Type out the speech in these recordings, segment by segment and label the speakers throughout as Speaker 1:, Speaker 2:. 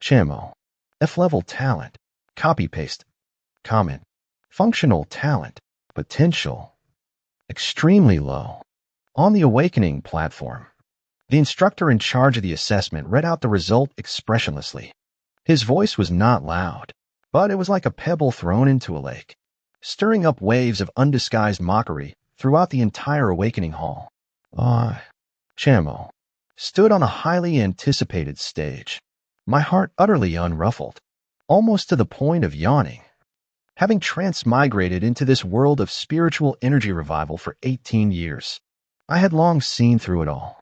Speaker 1: Chen Mo. F-level talent. Copy-paste. Comment. Functional talent. Potential. Extremely low. On the awakening platform, the instructor in charge of the assessment read out the result expressionlessly. His voice was not loud, but it was like a pebble thrown into a lake, stirring up waves of undisguised mockery throughout the entire awakening hall. Chen Mo stood on a highly anticipated stage, my heart utterly unruffled, almost to the point of yawning. Having transmigrated into this world of spiritual energy revival for 18 years, I had long seen through it all.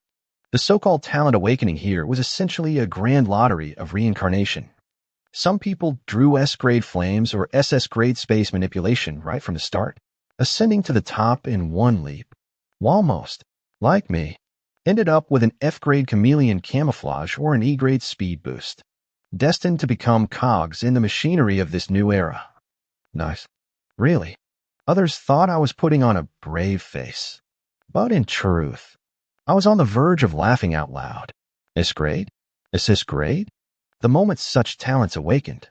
Speaker 1: The so-called talent awakening here was essentially a grand lottery of reincarnation. Some people drew S-grade flames or SS-grade space manipulation right from the start, ascending to the top in one leap, while most, like me, ended up with an F-grade chameleon camouflage or an E-grade speed boost, destined to become cogs in the machinery of this new era. Nice. Really. Others thought I was putting on a brave face. But in truth, I was on the verge of laughing out loud. S-grade? SS-grade? The moment such talents awakened,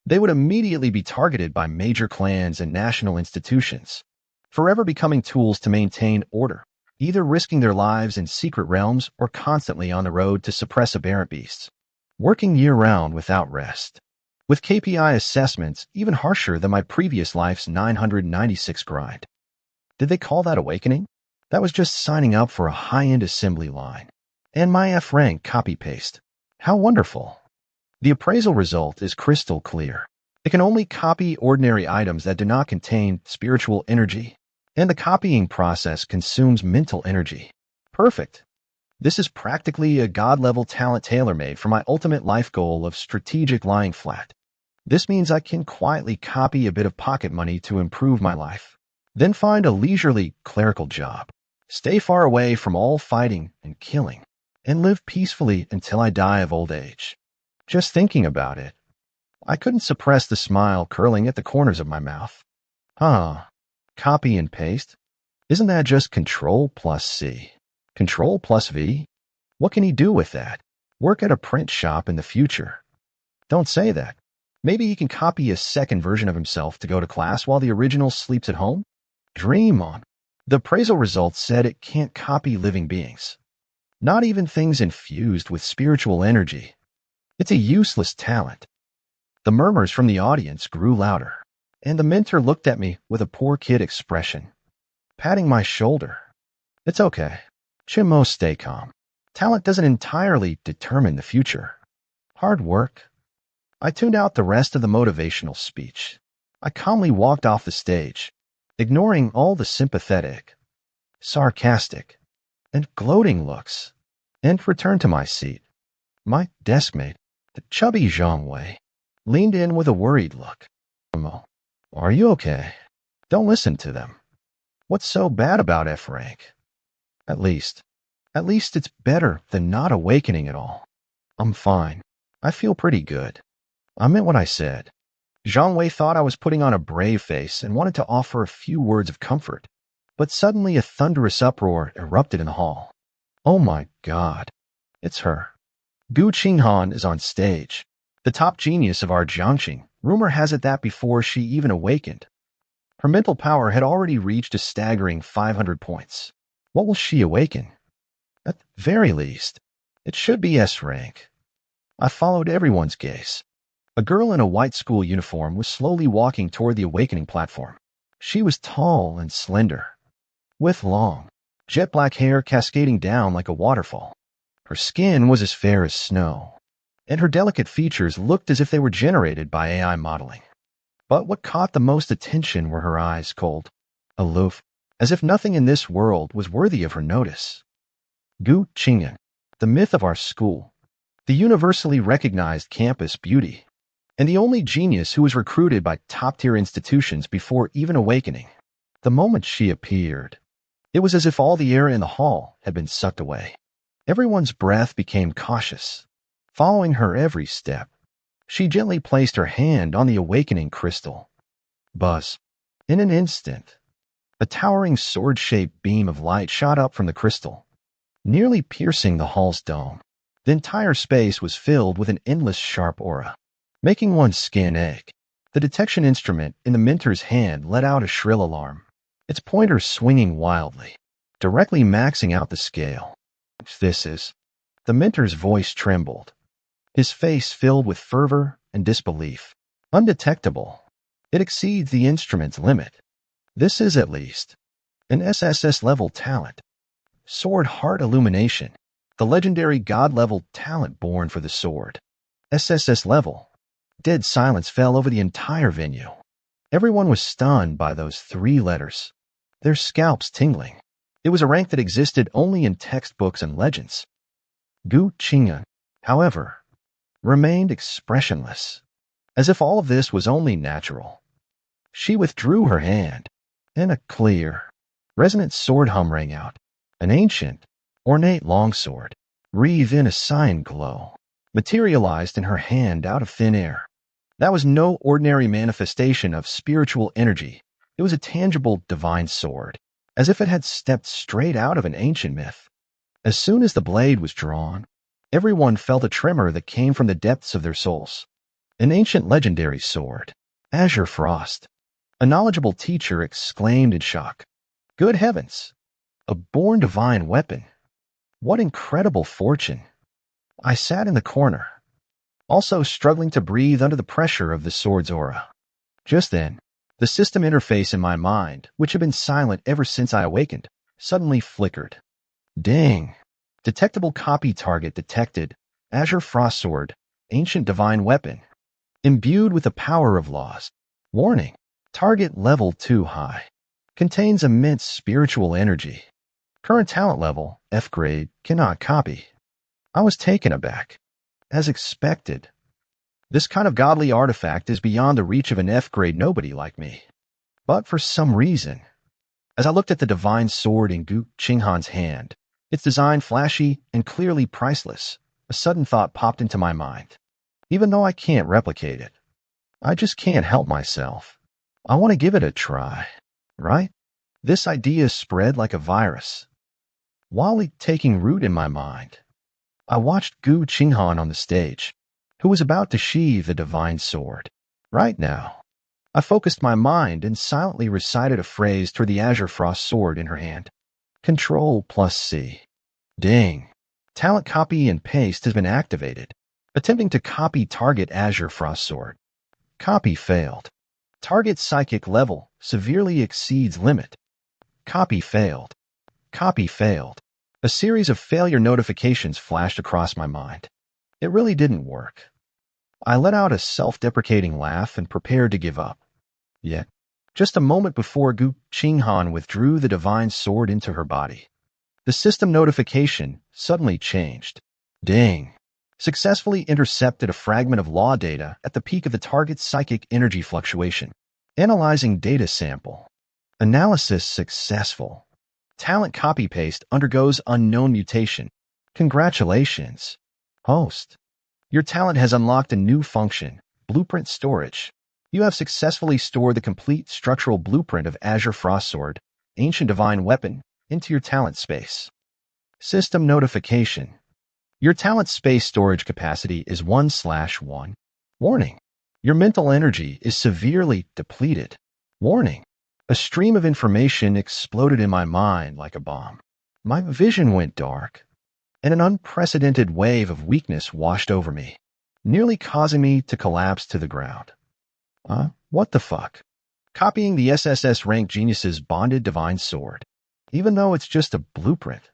Speaker 1: they would immediately be targeted by major clans and national institutions, forever becoming tools to maintain order, either risking their lives in secret realms or constantly on the road to suppress aberrant beasts, working year-round without rest, with KPI assessments even harsher than my previous life's 996 grind. Did they call that awakening? That was just signing up for a high-end assembly line. And my F rank copy-paste. How wonderful. The appraisal result is crystal clear. It can only copy ordinary items that do not contain spiritual energy, and the copying process consumes mental energy. Perfect. This is practically a god-level talent tailor-made for my ultimate life goal of strategic lying flat. This means I can quietly copy a bit of pocket money to improve my life, then find a leisurely clerical job, stay far away from all fighting and killing, and live peacefully until I die of old age. Just thinking about it, I couldn't suppress the smile curling at the corners of my mouth. Copy and paste? Isn't that just Control plus C? Control plus V? What can he do with that? Work at a print shop in the future? Don't say that. Maybe he can copy a second version of himself to go to class while the original sleeps at home? Dream on. The appraisal results said it can't copy living beings. Not even things infused with spiritual energy. It's a useless talent. The murmurs from the audience grew louder, and the mentor looked at me with a poor kid expression, patting my shoulder. It's okay. Chen Mo, stay calm. Talent doesn't entirely determine the future. Hard work. I tuned out the rest of the motivational speech. I calmly walked off the stage, ignoring all the sympathetic, sarcastic, and gloating looks, and returned to my seat. My deskmate, the chubby Zhang Wei, leaned in with a worried look. Mo, are you okay? Don't listen to them. What's so bad about F rank? At least it's better than not awakening at all. I'm fine. I feel pretty good. I meant what I said. Zhang Wei thought I was putting on a brave face and wanted to offer a few words of comfort, but suddenly a thunderous uproar erupted in the hall. Oh my God. It's her. Gu Qinghan is on stage, the top genius of our Jiangxing. Rumor has it that before she even awakened, her mental power had already reached a staggering 500 points. What will she awaken? At the very least, it should be S rank. I followed everyone's gaze. A girl in a white school uniform was slowly walking toward the awakening platform. She was tall and slender, with long, jet black hair cascading down like a waterfall. Her skin was as fair as snow, and her delicate features looked as if they were generated by AI modeling. But what caught the most attention were her eyes, cold, aloof, as if nothing in this world was worthy of her notice. Gu Qingyan, the myth of our school, the universally recognized campus beauty, and the only genius who was recruited by top-tier institutions before even awakening. The moment she appeared, it was as if all the air in the hall had been sucked away. Everyone's breath became cautious, following her every step. She gently placed her hand on the awakening crystal. Buzz. In an instant, a towering sword-shaped beam of light shot up from the crystal, nearly piercing the hall's dome. The entire space was filled with an endless sharp aura, making one's skin ache. The detection instrument in the mentor's hand let out a shrill alarm, its pointer swinging wildly, directly maxing out the scale. This is... The mentor's voice trembled, his face filled with fervor and disbelief. Undetectable. It exceeds the instrument's limit. This is, at least, an SSS-level talent. Sword Heart Illumination, the legendary god-level talent born for the sword. SSS level. Dead silence fell over the entire venue. Everyone was stunned by those 3 letters, their scalps tingling. It was a rank that existed only in textbooks and legends. Gu Qinghan, however, remained expressionless, as if all of this was only natural. She withdrew her hand, and a clear, resonant sword hum rang out. An ancient, ornate longsword, wreathed in a cyan glow, materialized in her hand out of thin air. That was no ordinary manifestation of spiritual energy. It was a tangible divine sword, as if it had stepped straight out of an ancient myth. As soon as the blade was drawn, everyone felt a tremor that came from the depths of their souls. An ancient legendary sword, Azure Frost. A knowledgeable teacher exclaimed in shock. Good heavens! A born divine weapon. What incredible fortune! I sat in the corner, also struggling to breathe under the pressure of the sword's aura. Just then, the system interface in my mind, which had been silent ever since I awakened, suddenly flickered. Ding! Detectable copy target detected. Azure Frost Sword, ancient divine weapon. Imbued with the power of laws. Warning. Target level too high. Contains immense spiritual energy. Current talent level, F grade, cannot copy. I was taken aback. As expected. This kind of godly artifact is beyond the reach of an F grade nobody like me. But for some reason, as I looked at the divine sword in Gu Qinghan's hand, its design flashy and clearly priceless, a sudden thought popped into my mind. Even though I can't replicate it, I just can't help myself. I want to give it a try, right? This idea spread like a virus. While taking root in my mind, I watched Gu Qinghan on the stage, who was about to sheathe the divine sword. Right now, I focused my mind and silently recited a phrase toward the Azure Frost sword in her hand. Control+C. Ding. Talent copy and paste has been activated. Attempting to copy target Azure Frost sword. Copy failed. Target psychic level severely exceeds limit. Copy failed. Copy failed. A series of failure notifications flashed across my mind. It really didn't work. I let out a self-deprecating laugh and prepared to give up. Yet, just a moment before Gu Qinghan withdrew the divine sword into her body, the system notification suddenly changed. Ding. Successfully intercepted a fragment of law data at the peak of the target's psychic energy fluctuation. Analyzing data sample. Analysis successful. Talent copy-paste undergoes unknown mutation. Congratulations, host. Your talent has unlocked a new function, blueprint storage. You have successfully stored the complete structural blueprint of Azure Frost Sword, ancient divine weapon, into your talent space. System notification. Your talent space storage capacity is 1/1. Warning. Your mental energy is severely depleted. Warning. A stream of information exploded in my mind like a bomb. My vision went dark, and an unprecedented wave of weakness washed over me, nearly causing me to collapse to the ground. What the fuck? Copying the SSS rank genius's bonded divine sword, even though it's just a blueprint.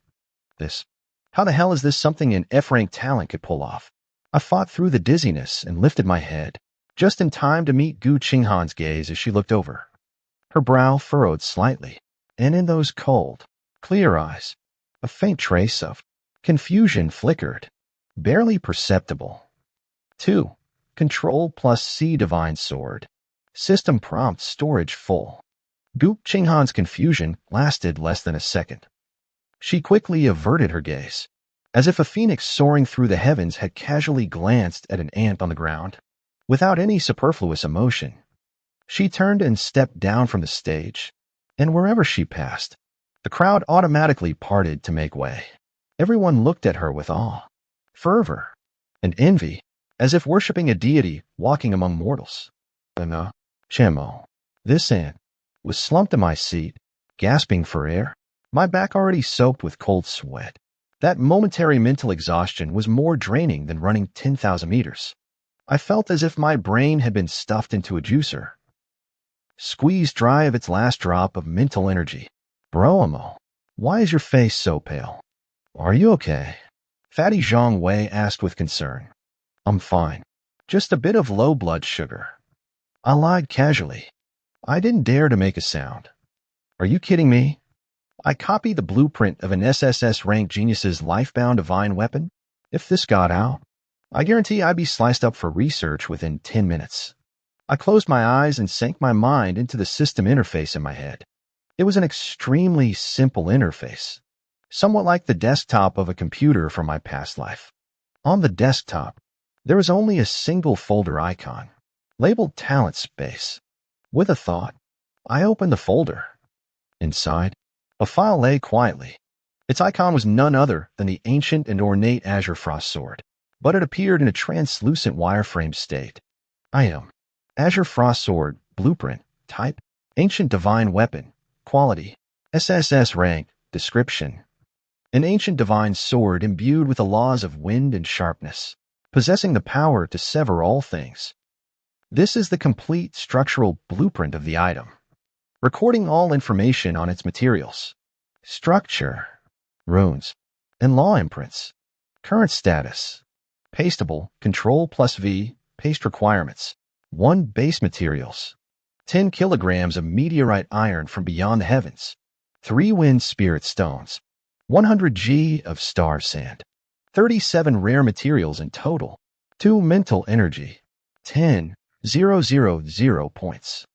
Speaker 1: How the hell is this something an F-rank talent could pull off? I fought through the dizziness and lifted my head, just in time to meet Gu Qinghan's gaze as she looked over. Her brow furrowed slightly, and in those cold, clear eyes, a faint trace of confusion flickered, barely perceptible. 2. Control+C divine sword. System prompt storage full. Gu Qinghan's confusion lasted less than a second. She quickly averted her gaze, as if a phoenix soaring through the heavens had casually glanced at an ant on the ground. Without any superfluous emotion, she turned and stepped down from the stage, and wherever she passed, the crowd automatically parted to make way. Everyone looked at her with awe. fervor, and envy, as if worshipping a deity walking among mortals. Chen Mo. This ant was slumped in my seat, gasping for air, my back already soaked with cold sweat. That momentary mental exhaustion was more draining than running 10,000 meters. I felt as if my brain had been stuffed into a juicer, squeezed dry of its last drop of mental energy. Broamo, why is your face so pale? Are you okay? Fatty Zhang Wei asked with concern. I'm fine. Just a bit of low blood sugar. I lied casually. I didn't dare to make a sound. Are you kidding me? I copied the blueprint of an SSS-ranked genius's life-bound divine weapon. If this got out, I guarantee I'd be sliced up for research within 10 minutes. I closed my eyes and sank my mind into the system interface in my head. It was an extremely simple interface, somewhat like the desktop of a computer from my past life. On the desktop, there was only a single folder icon, labeled Talent Space. With a thought, I opened the folder. Inside, a file lay quietly. Its icon was none other than the ancient and ornate Azure Frost Sword, but it appeared in a translucent wireframe state. I am Azure Frost Sword, Blueprint, Type, Ancient Divine Weapon, Quality, SSS Rank, Description. An ancient divine sword imbued with the laws of wind and sharpness, possessing the power to sever all things. This is the complete structural blueprint of the item, recording all information on its materials, structure, runes, and law imprints. Current status: pastable, Ctrl+V, paste requirements, 1 base materials, 10 kilograms of meteorite iron from beyond the heavens, 3 wind spirit stones, 100 G of star sand, 37 rare materials in total, 2 mental energy, 10,000 points.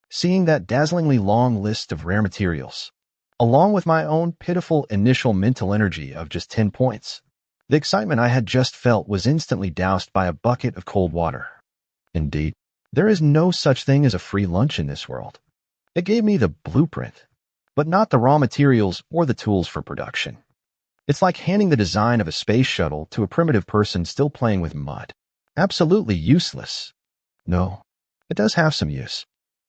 Speaker 1: Seeing that dazzlingly long list of rare materials, along with my own pitiful initial mental energy of just 10 points, the excitement I had just felt was instantly doused by a bucket of cold water. Indeed, there is no such thing as a free lunch in this world. It gave me the blueprint, but not the raw materials or the tools for production. It's like handing the design of a space shuttle to a primitive person still playing with mud. Absolutely useless. No, it does have some use.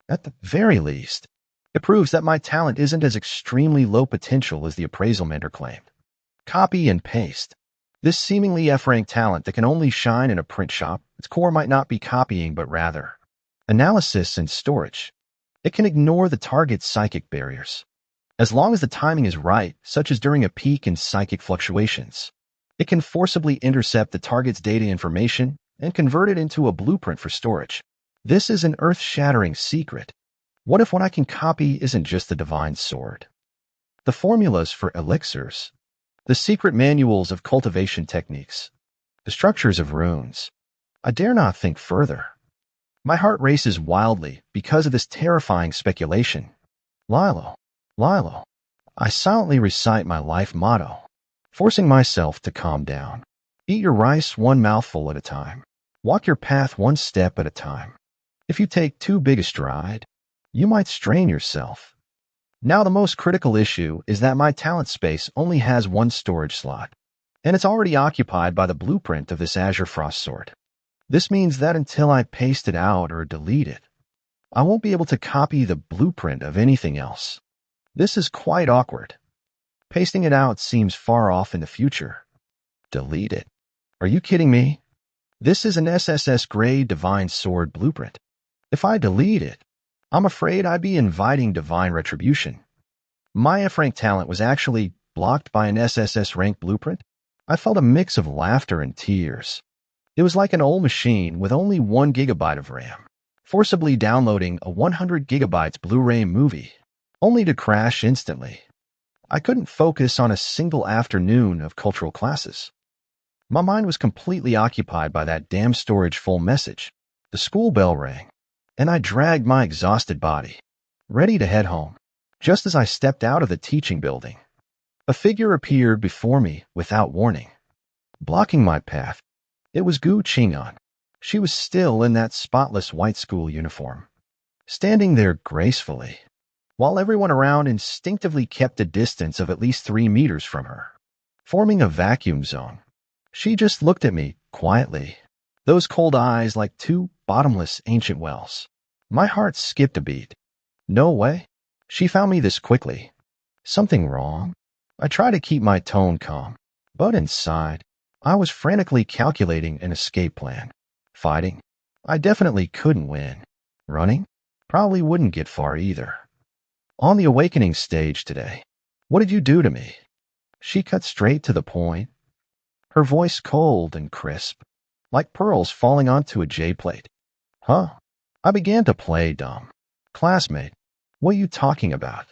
Speaker 1: At the very least, it proves that my talent isn't as extremely low potential as the appraisal mentor claimed. Copy and paste. This seemingly F-rank talent that can only shine in a print shop, its core might not be copying but rather analysis and storage. It can ignore the target's psychic barriers. As long as the timing is right, such as during a peak in psychic fluctuations, it can forcibly intercept the target's data information and convert it into a blueprint for storage. This is an earth-shattering secret. What if what I can copy isn't just the divine sword? The formulas for elixirs, the secret manuals of cultivation techniques, the structures of runes. I dare not think further. My heart races wildly because of this terrifying speculation. Lilo, Lilo. I silently recite my life motto, forcing myself to calm down. Eat your rice 1 mouthful at a time. Walk your path 1 step at a time. If you take too big a stride, you might strain yourself. Now the most critical issue is that my talent space only has 1 storage slot, and it's already occupied by the blueprint of this Azure Frost Sword. This means that until I paste it out or delete it, I won't be able to copy the blueprint of anything else. This is quite awkward. Pasting it out seems far off in the future. Delete it. Are you kidding me? This is an SSS-grade divine sword blueprint. If I delete it, I'm afraid I'd be inviting divine retribution. My F-rank talent was actually blocked by an SSS-rank blueprint. I felt a mix of laughter and tears. It was like an old machine with only 1 gigabyte of RAM, forcibly downloading a 100 gigabytes Blu-ray movie, only to crash instantly. I couldn't focus on a single afternoon of cultural classes. My mind was completely occupied by that damn storage full message. The school bell rang, and I dragged my exhausted body, ready to head home. Just as I stepped out of the teaching building, a figure appeared before me without warning, blocking my path. It was Gu Qing'an. She was still in that spotless white school uniform, standing there gracefully, while everyone around instinctively kept a distance of at least 3 meters from her, forming a vacuum zone. She just looked at me quietly, those cold eyes like two bottomless ancient wells. My heart skipped a beat. No way. She found me this quickly. Something wrong? I tried to keep my tone calm, but inside, I was frantically calculating an escape plan. Fighting? I definitely couldn't win. Running? Probably wouldn't get far either. On the awakening stage today, what did you do to me? She cut straight to the point, her voice cold and crisp, like pearls falling onto a J plate. Huh? I began to play dumb. Classmate, what are you talking about?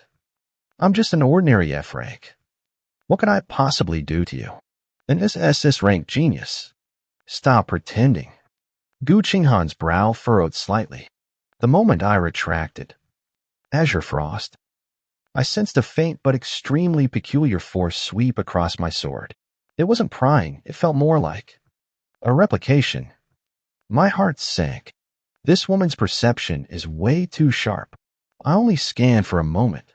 Speaker 1: I'm just an ordinary F rank. What could I possibly do to you? An SS rank genius. Stop pretending. Gu Qinghan's brow furrowed slightly. The moment I retracted. Azure frost. I sensed a faint but extremely peculiar force sweep across my sword. It wasn't prying, it felt more like a replication. My heart sank. This woman's perception is way too sharp. I only scanned for a moment,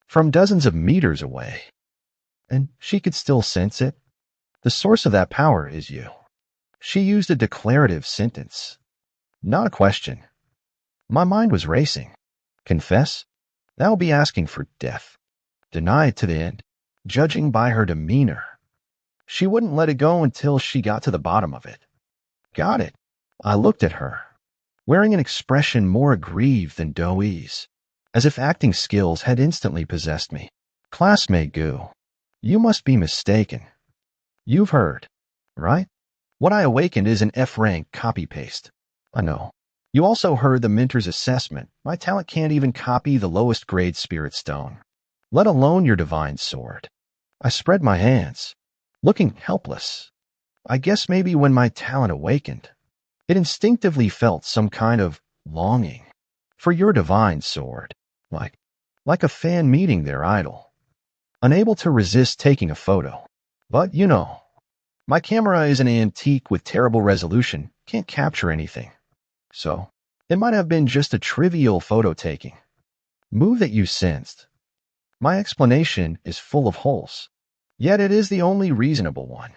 Speaker 1: from dozens of meters away, and she could still sense it. The source of that power is you. She used a declarative sentence, not a question. My mind was racing. Confess? That would be asking for death. Deny it to the end, judging by her demeanor. She wouldn't let it go until she got to the bottom of it. Got it. I looked at her, wearing an expression more aggrieved than dough-ease, as if acting skills had instantly possessed me. Classmate Gu, you must be mistaken. You've heard, right? What I awakened is an F-rank copy-paste. I know. You also heard the mentor's assessment. My talent can't even copy the lowest grade spirit stone, let alone your divine sword. I spread my hands, looking helpless. I guess maybe when my talent awakened, it instinctively felt some kind of longing for your divine sword, like a fan meeting their idol, unable to resist taking a photo. But you know, my camera is an antique with terrible resolution, can't capture anything. So, it might have been just a trivial photo taking. Move that you sensed. My explanation is full of holes, yet it is the only reasonable one.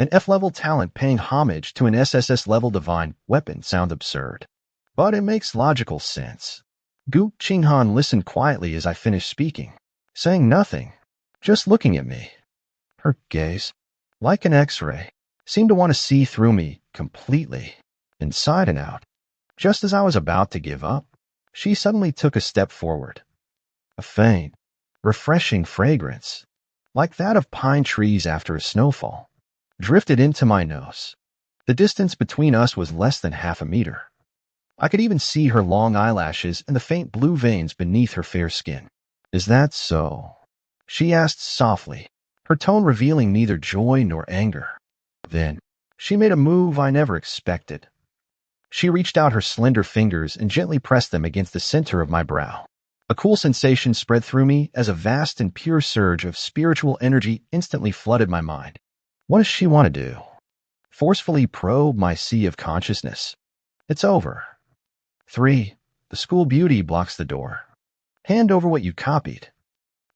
Speaker 1: An F-level talent paying homage to an SSS-level divine weapon sounds absurd, but it makes logical sense. Gu Qinghan listened quietly as I finished speaking, saying nothing, just looking at me. Her gaze, like an X-ray, seemed to want to see through me completely, inside and out. Just as I was about to give up, she suddenly took a step forward. A faint, refreshing fragrance, like that of pine trees after a snowfall, drifted into my nose. The distance between us was less than half a meter. I could even see her long eyelashes and the faint blue veins beneath her fair skin. Is that so? She asked softly, her tone revealing neither joy nor anger. Then, she made a move I never expected. She reached out her slender fingers and gently pressed them against the center of my brow. A cool sensation spread through me as a vast and pure surge of spiritual energy instantly flooded my mind. What does she want to do? Forcefully probe my sea of consciousness? It's over. 3. The school beauty blocks the door. Hand over what you copied.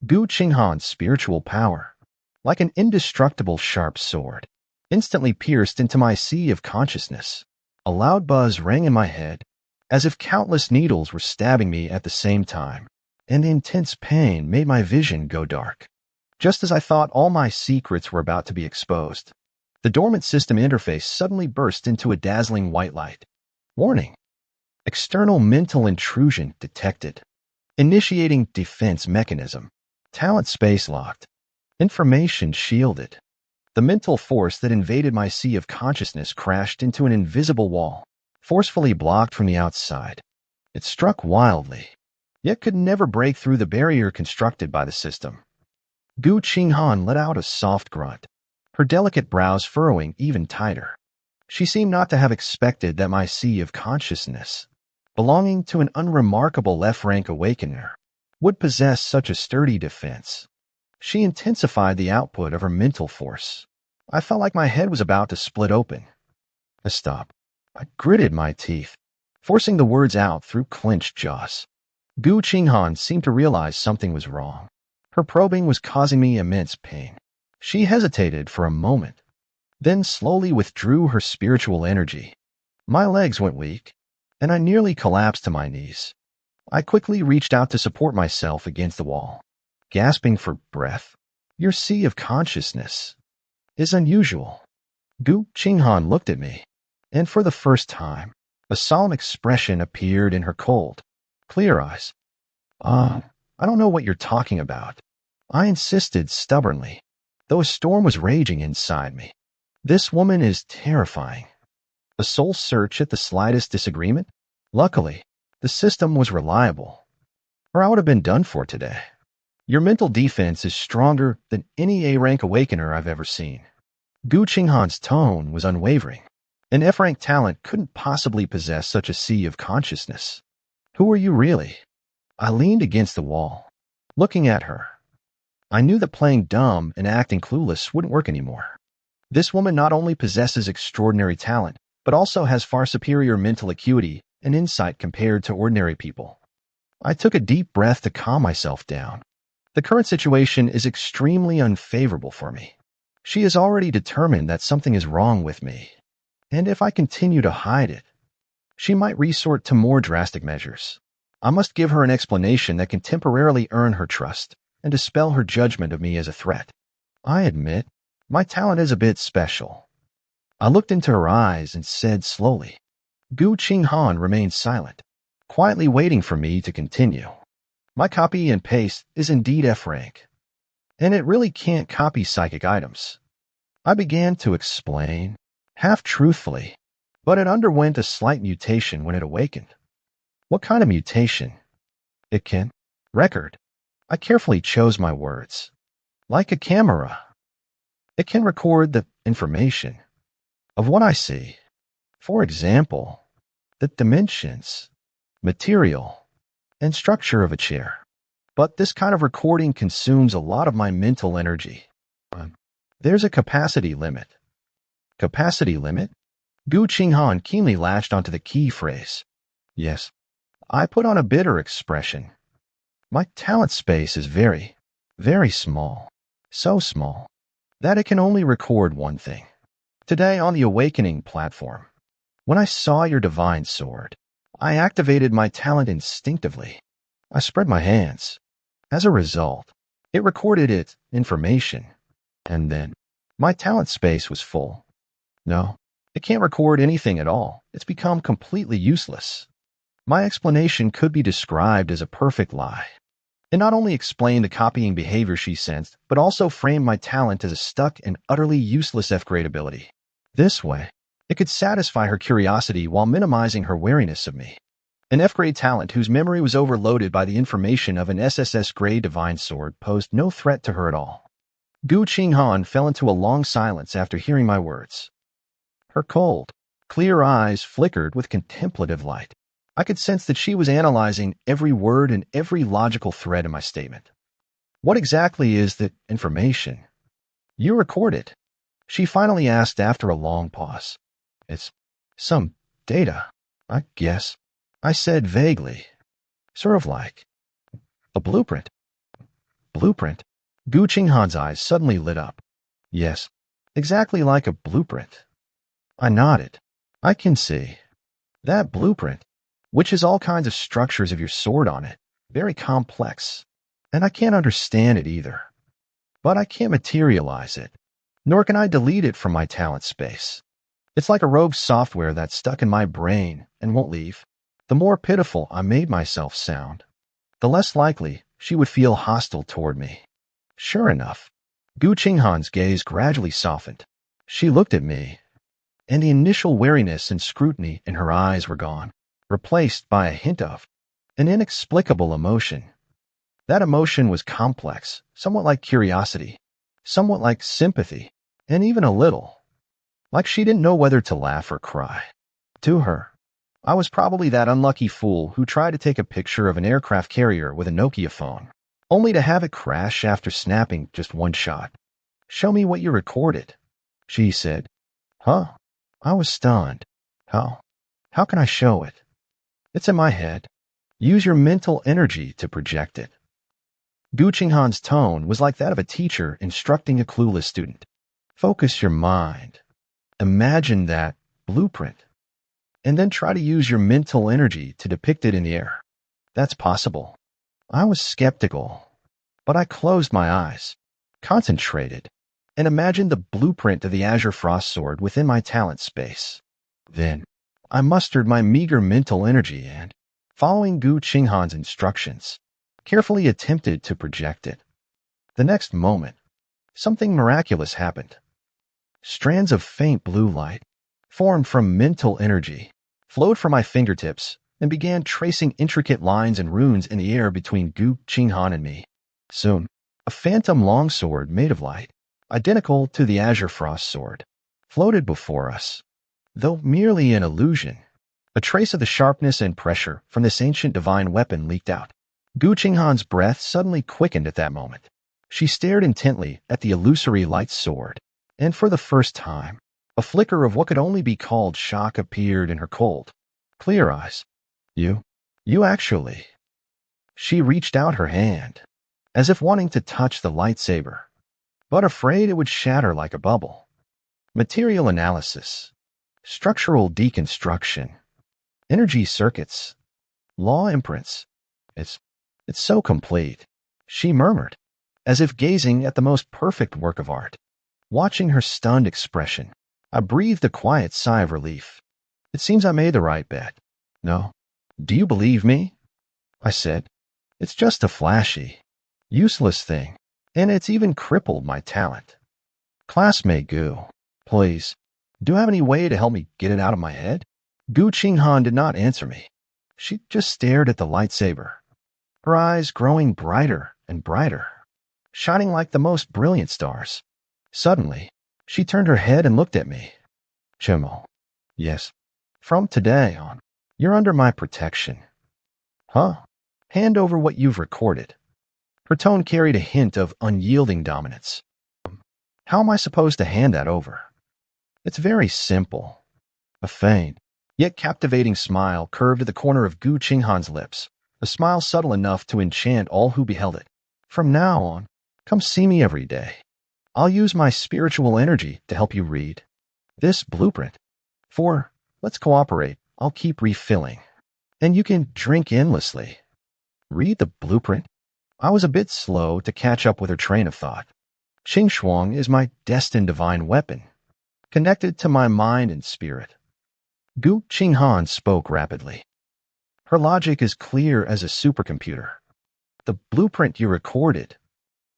Speaker 1: Gu Qinghan's spiritual power, like an indestructible sharp sword, instantly pierced into my sea of consciousness. A loud buzz rang in my head, as if countless needles were stabbing me at the same time, and intense pain made my vision go dark. Just as I thought all my secrets were about to be exposed, the dormant system interface suddenly burst into a dazzling white light. Warning. External mental intrusion detected. Initiating defense mechanism. Talent space locked. Information shielded. The mental force that invaded my sea of consciousness crashed into an invisible wall, forcefully blocked from the outside. It struck wildly, yet could never break through the barrier constructed by the system. Gu Qinghan let out a soft grunt, her delicate brows furrowing even tighter. She seemed not to have expected that my sea of consciousness, belonging to an unremarkable F-rank awakener, would possess such a sturdy defense. She intensified the output of her mental force. I felt like my head was about to split open. I stopped. I gritted my teeth, forcing the words out through clenched jaws. Gu Qinghan seemed to realize something was wrong. Her probing was causing me immense pain. She hesitated for a moment, then slowly withdrew her spiritual energy. My legs went weak, and I nearly collapsed to my knees. I quickly reached out to support myself against the wall, gasping for breath. Your sea of consciousness is unusual. Gu Qinghan looked at me, and for the first time, a solemn expression appeared in her cold, clear eyes. I don't know what you're talking about. I insisted stubbornly, though a storm was raging inside me. This woman is terrifying. A soul search at the slightest disagreement? Luckily, the system was reliable, or I would have been done for today. Your mental defense is stronger than any A-rank awakener I've ever seen. Gu Qinghan's tone was unwavering. An F-rank talent couldn't possibly possess such a sea of consciousness. Who are you really? I leaned against the wall, looking at her. I knew that playing dumb and acting clueless wouldn't work anymore. This woman not only possesses extraordinary talent, but also has far superior mental acuity and insight compared to ordinary people. I took a deep breath to calm myself down. The current situation is extremely unfavorable for me. She has already determined that something is wrong with me, and if I continue to hide it, she might resort to more drastic measures. I must give her an explanation that can temporarily earn her trust and dispel her judgment of me as a threat. I admit, my talent is a bit special. I looked into her eyes and said slowly. Gu Qinghan remained silent, quietly waiting for me to continue. My copy and paste is indeed F-rank, and it really can't copy psychic items. I began to explain, half truthfully, but it underwent a slight mutation when it awakened. What kind of mutation? It can record. I carefully chose my words. Like a camera. It can record the information of what I see. For example, the dimensions, material, and structure of a chair. But this kind of recording consumes a lot of my mental energy. There's a capacity limit. Capacity limit? Gu Qinghan keenly latched onto the key phrase. Yes. I put on a bitter expression. My talent space is very, very small. So small that it can only record one thing. Today on the Awakening platform, when I saw your divine sword, I activated my talent instinctively. I spread my hands. As a result, it recorded its information, and then my talent space was full. No, it can't record anything at all. It's become completely useless. My explanation could be described as a perfect lie. It not only explained the copying behavior she sensed, but also framed my talent as a stuck and utterly useless F-grade ability. This way, it could satisfy her curiosity while minimizing her wariness of me. An F-grade talent whose memory was overloaded by the information of an SSS-grade divine sword posed no threat to her at all. Gu Qinghan fell into a long silence after hearing my words. Her cold, clear eyes flickered with contemplative light. I could sense that she was analyzing every word and every logical thread in my statement. What exactly is the information? You record it, she finally asked after a long pause. It's some data, I guess, I said vaguely. Sort of like a blueprint. Blueprint? Gu Qinghan's eyes suddenly lit up. Yes, exactly like a blueprint. I nodded. I can see. That blueprint, which has all kinds of structures of your sword on it, very complex, and I can't understand it either. But I can't materialize it, nor can I delete it from my talent space. It's like a rogue software that's stuck in my brain and won't leave. The more pitiful I made myself sound, the less likely she would feel hostile toward me. Sure enough, Gu Qinghan's gaze gradually softened. She looked at me, and the initial wariness and scrutiny in her eyes were gone, replaced by a hint of an inexplicable emotion. That emotion was complex, somewhat like curiosity, somewhat like sympathy, and even a little like she didn't know whether to laugh or cry. To her, I was probably that unlucky fool who tried to take a picture of an aircraft carrier with a Nokia phone, only to have it crash after snapping just one shot. Show me what you recorded, she said. Huh? I was stunned. How can I show it? It's in my head. Use your mental energy to project it. Gu Qinghan's tone was like that of a teacher instructing a clueless student. Focus your mind. Imagine that blueprint, and then try to use your mental energy to depict it in the air. That's possible. I was skeptical, but I closed my eyes, concentrated, and imagined the blueprint of the Azure Frost Sword within my talent space. Then, I mustered my meager mental energy and, following Gu Qinghan's instructions, carefully attempted to project it. The next moment, something miraculous happened. Strands of faint blue light, formed from mental energy, flowed from my fingertips and began tracing intricate lines and runes in the air between Gu Qinghan and me. Soon, a phantom longsword made of light, identical to the Azure Frost Sword, floated before us. Though merely an illusion, a trace of the sharpness and pressure from this ancient divine weapon leaked out. Gu Qinghan's breath suddenly quickened at that moment. She stared intently at the illusory light sword, and for the first time, a flicker of what could only be called shock appeared in her cold, clear eyes. You actually. She reached out her hand, as if wanting to touch the lightsaber, but afraid it would shatter like a bubble. Material analysis, structural deconstruction, energy circuits, law imprints. It's so complete, she murmured, as if gazing at the most perfect work of art. Watching her stunned expression, I breathed a quiet sigh of relief. It seems I made the right bet. No. Do you believe me? I said. It's just a flashy, useless thing, and it's even crippled my talent. Classmate Gu, please, do you have any way to help me get it out of my head? Gu Qinghan did not answer me. She just stared at the lightsaber, her eyes growing brighter and brighter, shining like the most brilliant stars. Suddenly, she turned her head and looked at me. Chen Mo, yes, from today on, you're under my protection. Huh? Hand over what you've recorded. Her tone carried a hint of unyielding dominance. How am I supposed to hand that over? It's very simple. A faint, yet captivating smile curved at the corner of Gu Qinghan's lips, a smile subtle enough to enchant all who beheld it. From now on, come see me every day. I'll use my spiritual energy to help you read this blueprint. Let's cooperate. I'll keep refilling, and you can drink endlessly. Read the blueprint? I was a bit slow to catch up with her train of thought. Qing Shuang is my destined divine weapon, connected to my mind and spirit. Gu Qinghan spoke rapidly. Her logic is clear as a supercomputer. The blueprint you recorded,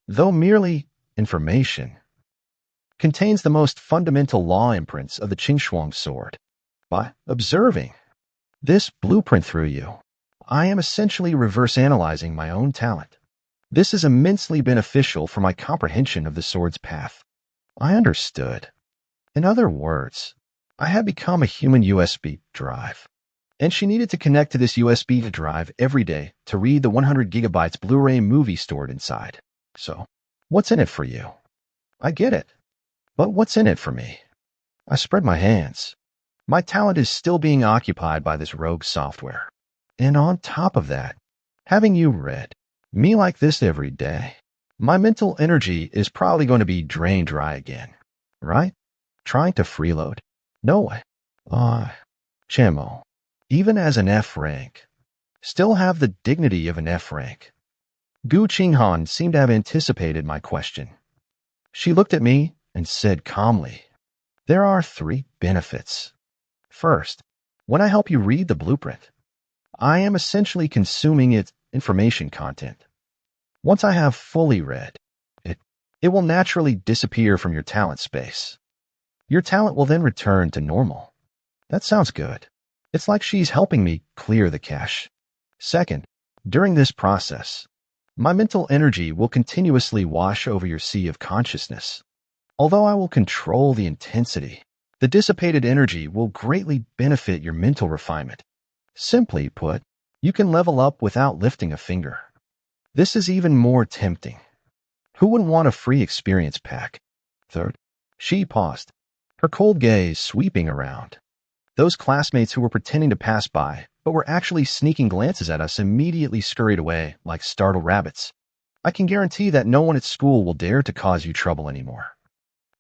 Speaker 1: though merely information, contains the most fundamental law imprints of the Qing Shuang sword. By observing this blueprint through you, I am essentially reverse analyzing my own talent. This is immensely beneficial for my comprehension of the sword's path. I understood. In other words, I had become a human USB drive, and she needed to connect to this USB drive every day to read the 100 gigabytes Blu-ray movie stored inside. So, what's in it for you? I get it. But what's in it for me? I spread my hands. My talent is still being occupied by this rogue software. And on top of that, having you read me like this every day, my mental energy is probably going to be drained dry again, right? Trying to freeload? No way. Chen Mo, even as an F rank, still have the dignity of an F rank. Gu Qinghan seemed to have anticipated my question. She looked at me and said calmly, there are 3 benefits. First, when I help you read the blueprint, I am essentially consuming its information content. Once I have fully read it will naturally disappear from your talent space. Your talent will then return to normal. That sounds good. It's like she's helping me clear the cache. Second, during this process, my mental energy will continuously wash over your sea of consciousness. Although I will control the intensity, the dissipated energy will greatly benefit your mental refinement. Simply put, you can level up without lifting a finger. This is even more tempting. Who wouldn't want a free experience pack? Third, she paused, her cold gaze sweeping around. Those classmates who were pretending to pass by, but were actually sneaking glances at us immediately scurried away like startled rabbits. I can guarantee that no one at school will dare to cause you trouble anymore.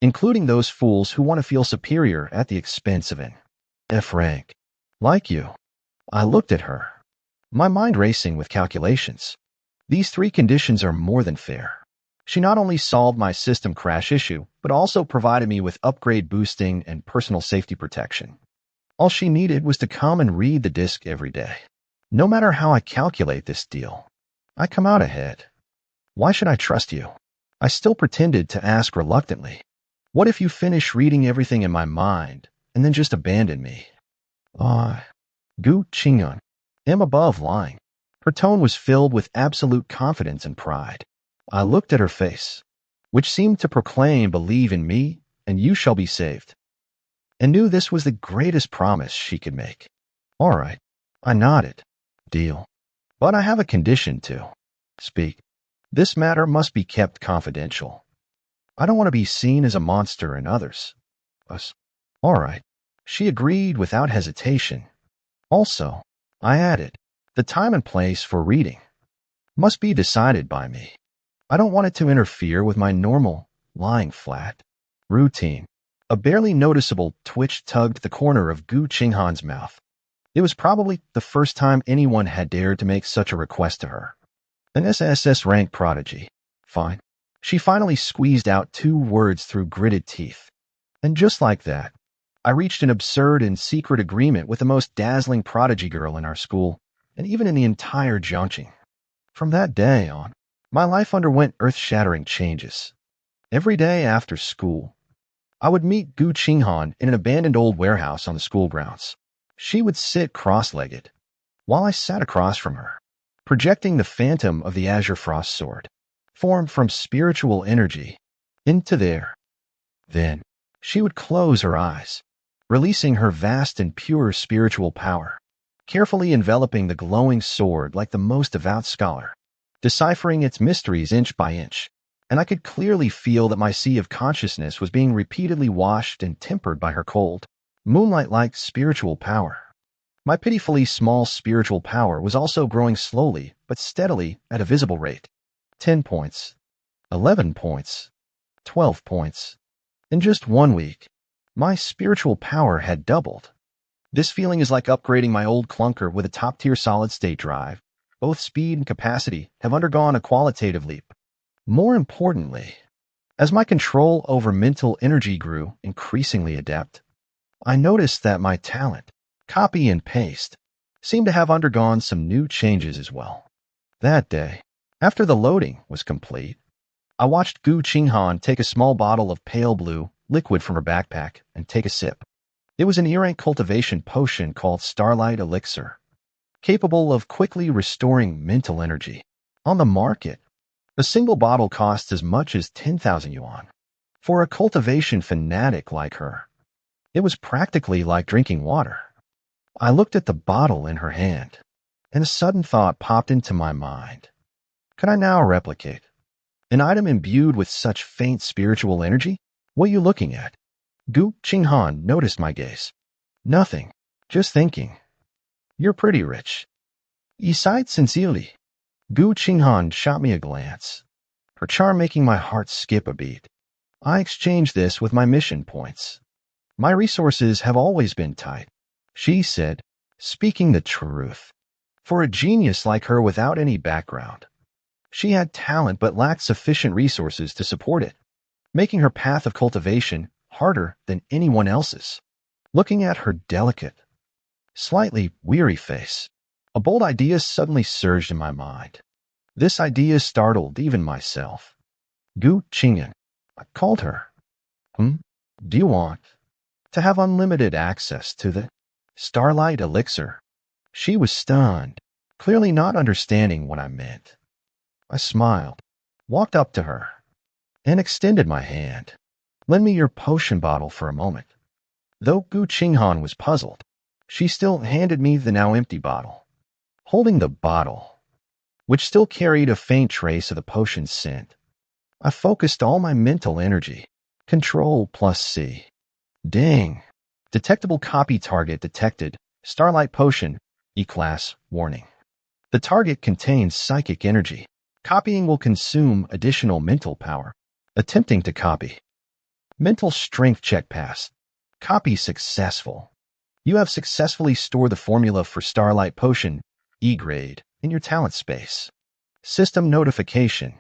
Speaker 1: including those fools who want to feel superior at the expense of an F rank. Like you. I looked at her, my mind racing with calculations. These three conditions are more than fair. She not only solved my system crash issue, but also provided me with upgrade boosting and personal safety protection. All she needed was to come and read the disc every day. No matter how I calculate this deal, I come out ahead. Why should I trust you? I still pretended to ask reluctantly. What if you finish reading everything in my mind and then just abandon me? Gu Qingyun. Am above lying. Her tone was filled with absolute confidence and pride. I looked at her face, which seemed to proclaim, believe in me, and you shall be saved, and knew this was the greatest promise she could make. All right, I nodded. Deal. But I have a condition too. Speak. This matter must be kept confidential. I don't want to be seen as a monster in others. Us. All right. She agreed without hesitation. Also, I added, the time and place for reading must be decided by me. I don't want it to interfere with my normal, lying flat routine. A barely noticeable twitch tugged the corner of Gu Qinghan's mouth. It was probably the first time anyone had dared to make such a request to her. An SSS rank prodigy. Fine. She finally squeezed out 2 words through gritted teeth. And just like that, I reached an absurd and secret agreement with the most dazzling prodigy girl in our school, and even in the entire Jiangqing. From that day on, my life underwent earth-shattering changes. Every day after school, I would meet Gu Qinghan in an abandoned old warehouse on the school grounds. She would sit cross-legged, while I sat across from her, projecting the phantom of the Azure Frost Sword, formed from spiritual energy, into there. Then, she would close her eyes, releasing her vast and pure spiritual power, carefully enveloping the glowing sword like the most devout scholar, deciphering its mysteries inch by inch, and I could clearly feel that my sea of consciousness was being repeatedly washed and tempered by her cold, moonlight-like spiritual power. My pitifully small spiritual power was also growing slowly but steadily at a visible rate. 10 points, 11 points, 12 points. In just 1 week, my spiritual power had doubled. This feeling is like upgrading my old clunker with a top-tier solid-state drive. Both speed and capacity have undergone a qualitative leap. More importantly, as my control over mental energy grew increasingly adept, I noticed that my talent, copy and paste, seemed to have undergone some new changes as well. That day, after the loading was complete, I watched Gu Qinghan take a small bottle of pale blue liquid from her backpack and take a sip. It was an earrank cultivation potion called Starlight Elixir, capable of quickly restoring mental energy. On the market, a single bottle costs as much as 10,000 yuan. For a cultivation fanatic like her, it was practically like drinking water. I looked at the bottle in her hand, and a sudden thought popped into my mind. Could I now replicate an item imbued with such faint spiritual energy? What are you looking at? Gu Qinghan noticed my gaze. Nothing, just thinking. You're pretty rich. You sighed sincerely. Gu Qinghan shot me a glance, her charm making my heart skip a beat. I exchanged this with my mission points. My resources have always been tight, she said, speaking the truth. For a genius like her without any background, she had talent but lacked sufficient resources to support it, making her path of cultivation harder than anyone else's. Looking at her delicate, slightly weary face, a bold idea suddenly surged in my mind. This idea startled even myself. Gu Qingyan, I called her. Do you want to have unlimited access to the Starlight Elixir? She was stunned, clearly not understanding what I meant. I smiled, walked up to her, and extended my hand. Lend me your potion bottle for a moment. Though Gu Qinghan was puzzled, she still handed me the now empty bottle. Holding the bottle, which still carried a faint trace of the potion's scent, I focused all my mental energy. Control plus C. Ding. Detectable copy target detected. Starlight potion. E-class warning. The target contains psychic energy. Copying will consume additional mental power. Attempting to copy. Mental strength check passed. Copy successful. You have successfully stored the formula for Starlight Potion, E-grade, in your talent space. System notification.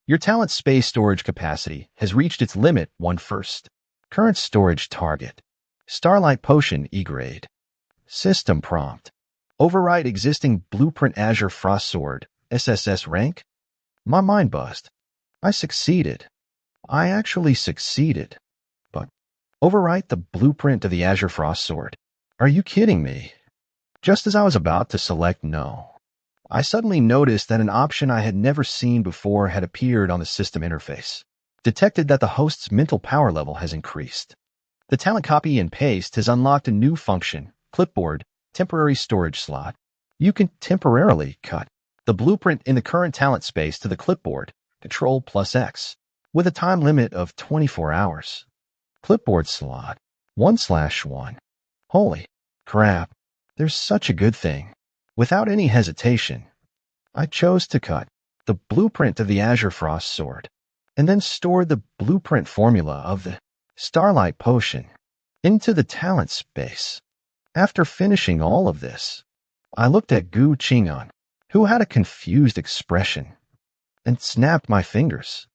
Speaker 1: Your talent space storage capacity has reached its limit 1/1. Current storage target. Starlight Potion E-grade. System prompt. Overwrite existing Blueprint Azure Frost Sword, SSS rank? My mind buzzed. I succeeded. I actually succeeded. But overwrite the blueprint of the Azure Frost Sword. Are you kidding me? Just as I was about to select no, I suddenly noticed that an option I had never seen before had appeared on the system interface. Detected that the host's mental power level has increased. The talent copy and paste has unlocked a new function, clipboard, temporary storage slot. You can temporarily cut the blueprint in the current talent space to the clipboard, Ctrl+X, with a time limit of 24 hours. Clipboard slot, 1/1. Holy crap, there's such a good thing. Without any hesitation, I chose to cut the blueprint of the Azure Frost Sword, and then stored the blueprint formula of the Starlight Potion into the talent space. After finishing all of this, I looked at Gu Qing'an, who had a confused expression, and snapped my fingers.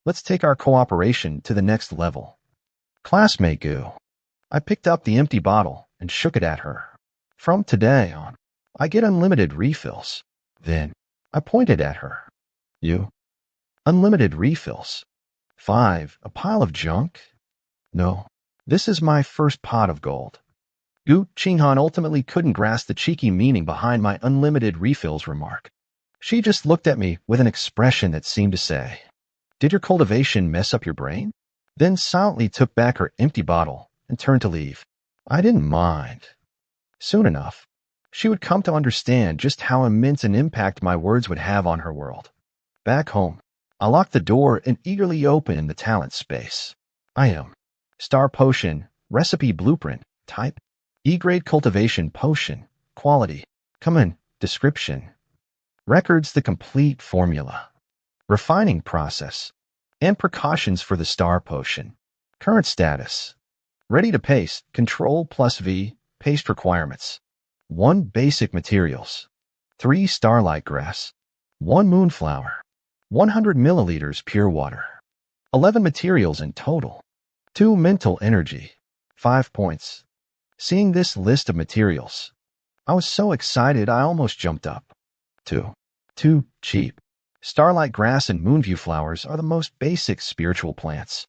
Speaker 1: Let's take our cooperation to the next level. Classmate Gu. I picked up the empty bottle and shook it at her. From today on, I get unlimited refills. Then I pointed at her. You? Unlimited refills. 5, a pile of junk? No, this is my first pot of gold. Gu Qing'an ultimately couldn't grasp the cheeky meaning behind my unlimited refills remark. She just looked at me with an expression that seemed to say, "Did your cultivation mess up your brain?" Then silently took back her empty bottle and turned to leave. I didn't mind. Soon enough, she would come to understand just how immense an impact my words would have on her world. Back home, I locked the door and eagerly opened the talent space. I am Star Potion, Recipe Blueprint, Type, E-grade Cultivation Potion, Quality, Common, Description. Records the complete formula. Refining process, and precautions for the Star Potion. Current status. Ready to paste, Ctrl+V, paste requirements. 1 basic materials. 3 starlight grass. 1 moonflower. 100 milliliters pure water. 11 materials in total. 2 mental energy. 5 points. Seeing this list of materials, I was so excited I almost jumped up. Too cheap. Starlight grass and moonview flowers are the most basic spiritual plants.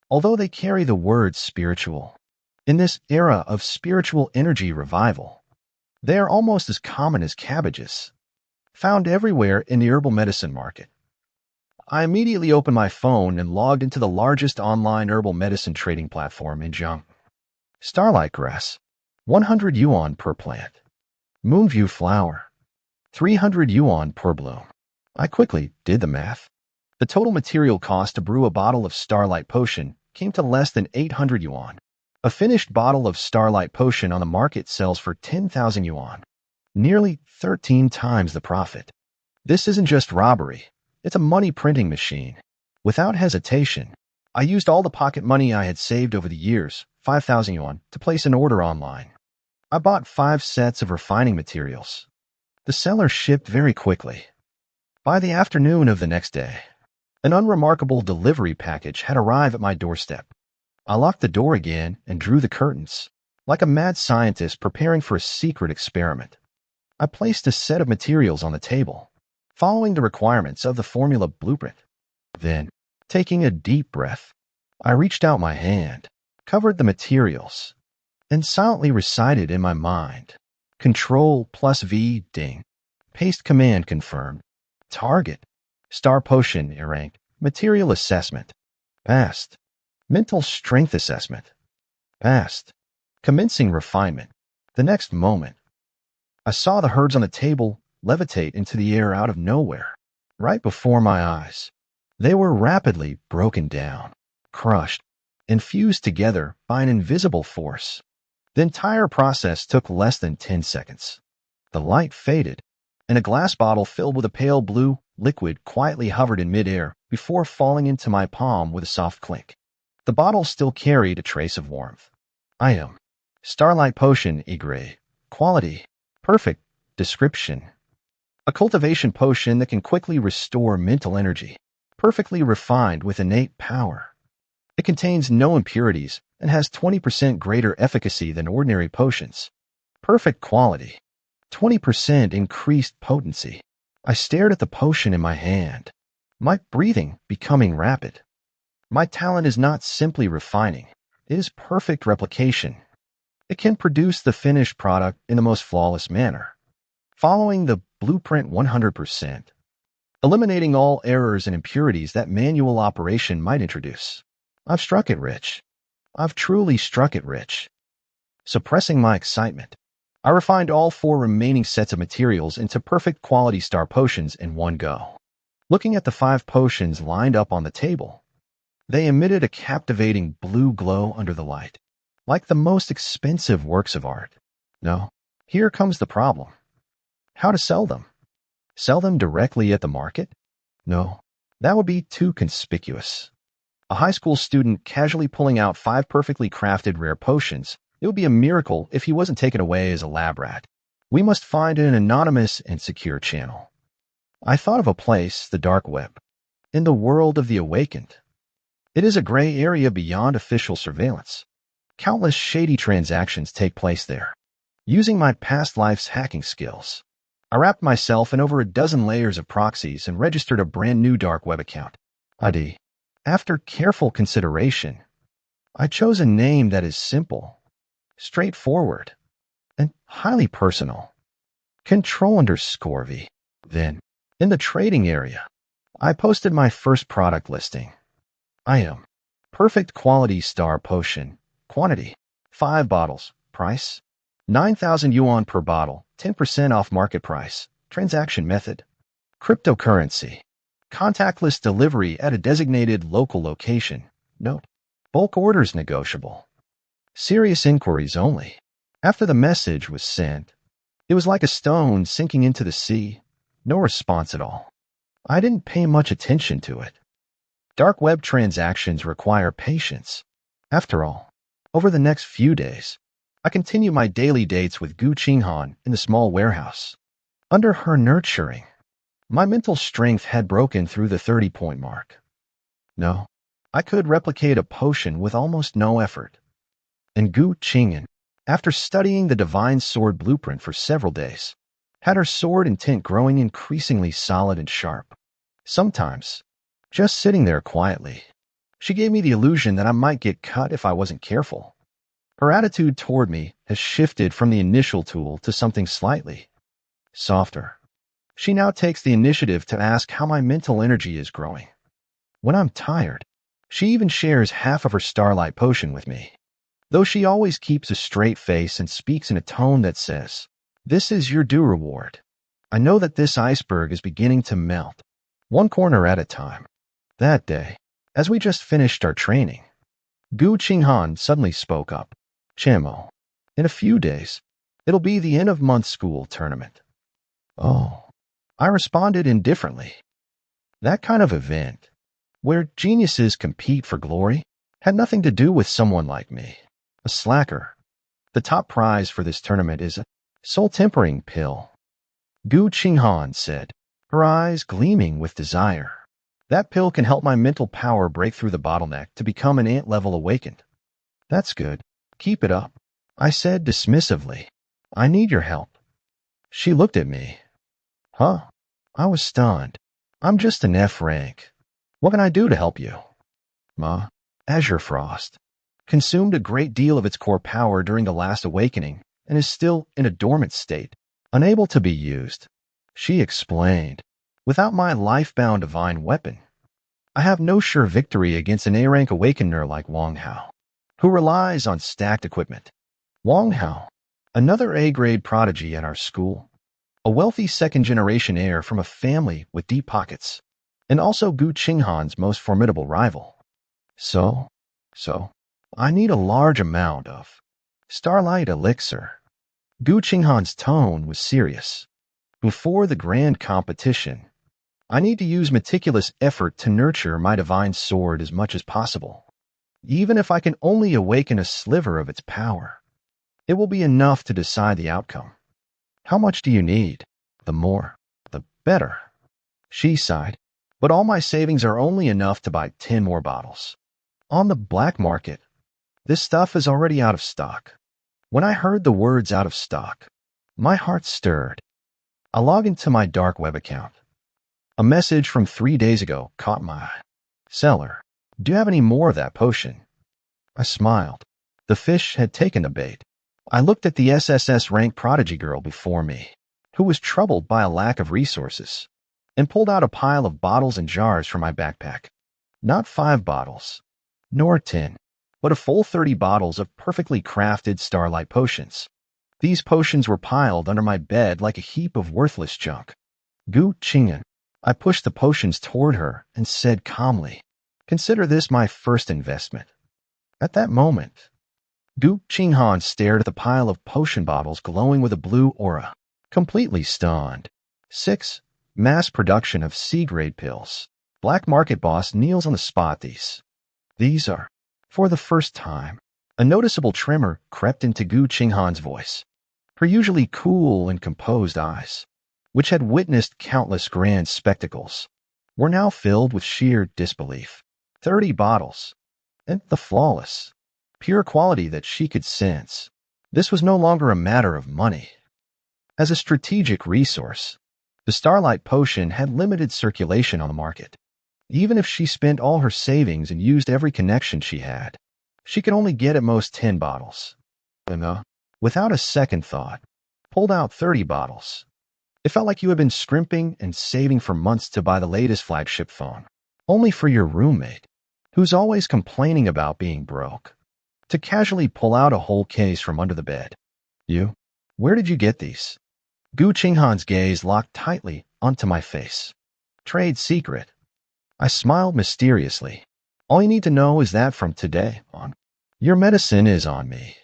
Speaker 1: Although they carry the word spiritual, in this era of spiritual energy revival, they are almost as common as cabbages, found everywhere in the herbal medicine market. I immediately opened my phone and logged into the largest online herbal medicine trading platform in Zhang. Starlight grass, 100 yuan per plant. Moonview flower, 300 yuan per bloom. I quickly did the math. The total material cost to brew a bottle of Starlight Potion came to less than 800 yuan. A finished bottle of Starlight Potion on the market sells for 10,000 yuan, nearly 13 times the profit. This isn't just robbery, it's a money printing machine. Without hesitation, I used all the pocket money I had saved over the years, 5,000 yuan, to place an order online. I bought 5 sets of refining materials. The seller shipped very quickly. By the afternoon of the next day, an unremarkable delivery package had arrived at my doorstep. I locked the door again and drew the curtains, like a mad scientist preparing for a secret experiment. I placed a set of materials on the table, following the requirements of the formula blueprint. Then, taking a deep breath, I reached out my hand, covered the materials, and silently recited in my mind, Ctrl+V ding, paste command confirmed, target, Star Potion rank, material assessment, passed, mental strength assessment, passed, commencing refinement. The next moment, I saw the herbs on the table levitate into the air out of nowhere, right before my eyes. They were rapidly broken down, crushed, and fused together by an invisible force. The entire process took less than 10 seconds. The light faded, and a glass bottle filled with a pale blue liquid quietly hovered in midair before falling into my palm with a soft clink. The bottle still carried a trace of warmth. I am. Starlight Potion Igre. Quality. Perfect. Description. A cultivation potion that can quickly restore mental energy. Perfectly refined with innate power. It contains no impurities and has 20% greater efficacy than ordinary potions. Perfect quality. 20% increased potency. I stared at the potion in my hand, my breathing becoming rapid. My talent is not simply refining, it is perfect replication. It can produce the finished product in the most flawless manner, following the blueprint 100%, eliminating all errors and impurities that manual operation might introduce. I've struck it rich. I've truly struck it rich. Suppressing my excitement, I refined all 4 remaining sets of materials into perfect quality star potions in one go. Looking at the 5 potions lined up on the table, they emitted a captivating blue glow under the light, like the most expensive works of art. No, here comes the problem. How to sell them? Sell them directly at the market? No, that would be too conspicuous. A high school student casually pulling out 5 perfectly crafted rare potions, it would be a miracle if he wasn't taken away as a lab rat. We must find an anonymous and secure channel. I thought of a place, the dark web, in the world of the awakened. It is a gray area beyond official surveillance. Countless shady transactions take place there. Using my past life's hacking skills, I wrapped myself in over a dozen layers of proxies and registered a brand new dark web account. ID. After careful consideration, I chose a name that is simple, straightforward, and highly personal. Control_V. Then, in the trading area, I posted my first product listing. I am. Perfect quality star potion. Quantity. 5 bottles. Price. 9,000 yuan per bottle. 10% off market price. Transaction method. Cryptocurrency. Contactless delivery at a designated local location. Note. Bulk orders negotiable. Serious inquiries only. After the message was sent, it was like a stone sinking into the sea. No response at all. I didn't pay much attention to it. Dark web transactions require patience. After all, over the next few days, I continue my daily dates with Gu Qinghan in the small warehouse. Under her nurturing, my mental strength had broken through the 30-point mark. No, I could replicate a potion with almost no effort. And Gu Qinghan, after studying the divine sword blueprint for several days, had her sword intent growing increasingly solid and sharp. Sometimes, just sitting there quietly, she gave me the illusion that I might get cut if I wasn't careful. Her attitude toward me has shifted from the initial tool to something slightly softer. She now takes the initiative to ask how my mental energy is growing. When I'm tired, she even shares half of her starlight potion with me. Though she always keeps a straight face and speaks in a tone that says, "This is your due reward," I know that this iceberg is beginning to melt, one corner at a time. That day, as we just finished our training, Gu Qinghan suddenly spoke up. "Chen Mo, in a few days, it'll be the end-of-month school tournament." Oh, I responded indifferently. That kind of event, where geniuses compete for glory, had nothing to do with someone like me, a slacker. The top prize for this tournament is a soul-tempering pill. Gu Qinghan said, her eyes gleaming with desire. That pill can help my mental power break through the bottleneck to become an ant-level awakened. That's good. Keep it up, I said dismissively. I need your help. She looked at me. Huh? I was stunned. I'm just an F rank. What can I do to help you? Ma, Azure Frost consumed a great deal of its core power during the last awakening and is still in a dormant state, unable to be used. She explained, without my life-bound divine weapon, I have no sure victory against an A-rank awakener like Wang Hao, who relies on stacked equipment. Wang Hao, another A-grade prodigy at our school, a wealthy second-generation heir from a family with deep pockets, and also Gu Qinghan's most formidable rival. So, I need a large amount of starlight elixir. Gu Qinghan's tone was serious. Before the grand competition, I need to use meticulous effort to nurture my divine sword as much as possible. Even if I can only awaken a sliver of its power, it will be enough to decide the outcome. How much do you need? The more, the better. She sighed, but all my savings are only enough to buy 10 more bottles. On the black market, this stuff is already out of stock. When I heard the words out of stock, my heart stirred. I log into my dark web account. A message from 3 days ago caught my eye. Seller, do you have any more of that potion? I smiled. The fish had taken the bait. I looked at the SSS rank prodigy girl before me, who was troubled by a lack of resources, and pulled out a pile of bottles and jars from my backpack. Not 5 bottles, nor 10, but a full 30 bottles of perfectly crafted starlight potions. These potions were piled under my bed like a heap of worthless junk. Gu Qing'an. I pushed the potions toward her and said calmly, "Consider this my first investment." At that moment, Gu Qinghan stared at the pile of potion bottles glowing with a blue aura, completely stunned. 6. Mass production of C-grade pills. Black market boss kneels on the spot. These are, for the first time, a noticeable tremor crept into Gu Qinghan's voice. Her usually cool and composed eyes, which had witnessed countless grand spectacles, were now filled with sheer disbelief. 30 bottles, and the flawless, pure quality that she could sense. This was no longer a matter of money. As a strategic resource, the Starlight Potion had limited circulation on the market. Even if she spent all her savings and used every connection she had, she could only get at most 10 bottles. Without a second thought, pulled out 30 bottles. It felt like you had been scrimping and saving for months to buy the latest flagship phone, only for your roommate, who's always complaining about being broke, to casually pull out a whole case from under the bed. You? Where did you get these? Gu Qinghan's gaze locked tightly onto my face. Trade secret. I smiled mysteriously. All you need to know is that from today on, your medicine is on me.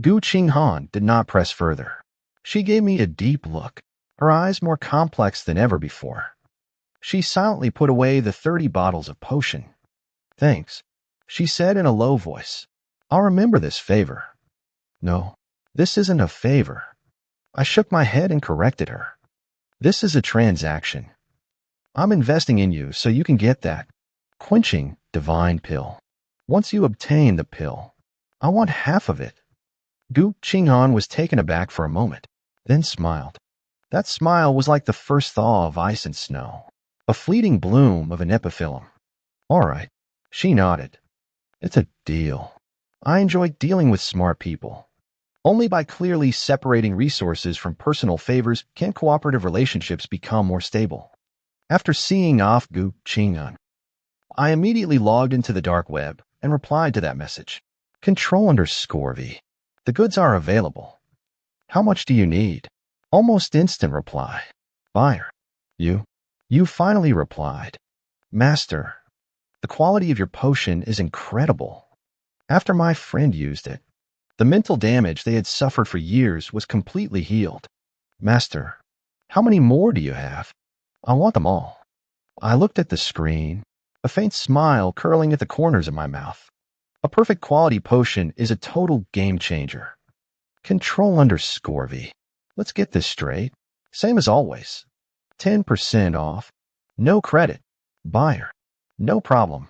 Speaker 1: Gu Qinghan did not press further. She gave me a deep look, her eyes more complex than ever before. She silently put away the 30 bottles of potion. Thanks, she said in a low voice. I'll remember this favor. No, this isn't a favor. I shook my head and corrected her. This is a transaction. I'm investing in you so you can get that quenching divine pill. Once you obtain the pill, I want half of it. Gu Qinghan was taken aback for a moment, then smiled. That smile was like the first thaw of ice and snow, a fleeting bloom of an epiphyllum. All right, she nodded. It's a deal. I enjoy dealing with smart people. Only by clearly separating resources from personal favors can cooperative relationships become more stable. After seeing off Gu Qing'an, I immediately logged into the dark web and replied to that message. Control_V. The goods are available. How much do you need? Almost instant reply. Buyer. You finally replied. Master, the quality of your potion is incredible. After my friend used it, the mental damage they had suffered for years was completely healed. Master, how many more do you have? I want them all. I looked at the screen, a faint smile curling at the corners of my mouth. A perfect quality potion is a total game changer. Control_V. Let's get this straight. Same as always. 10% off. No credit. Buyer. No problem.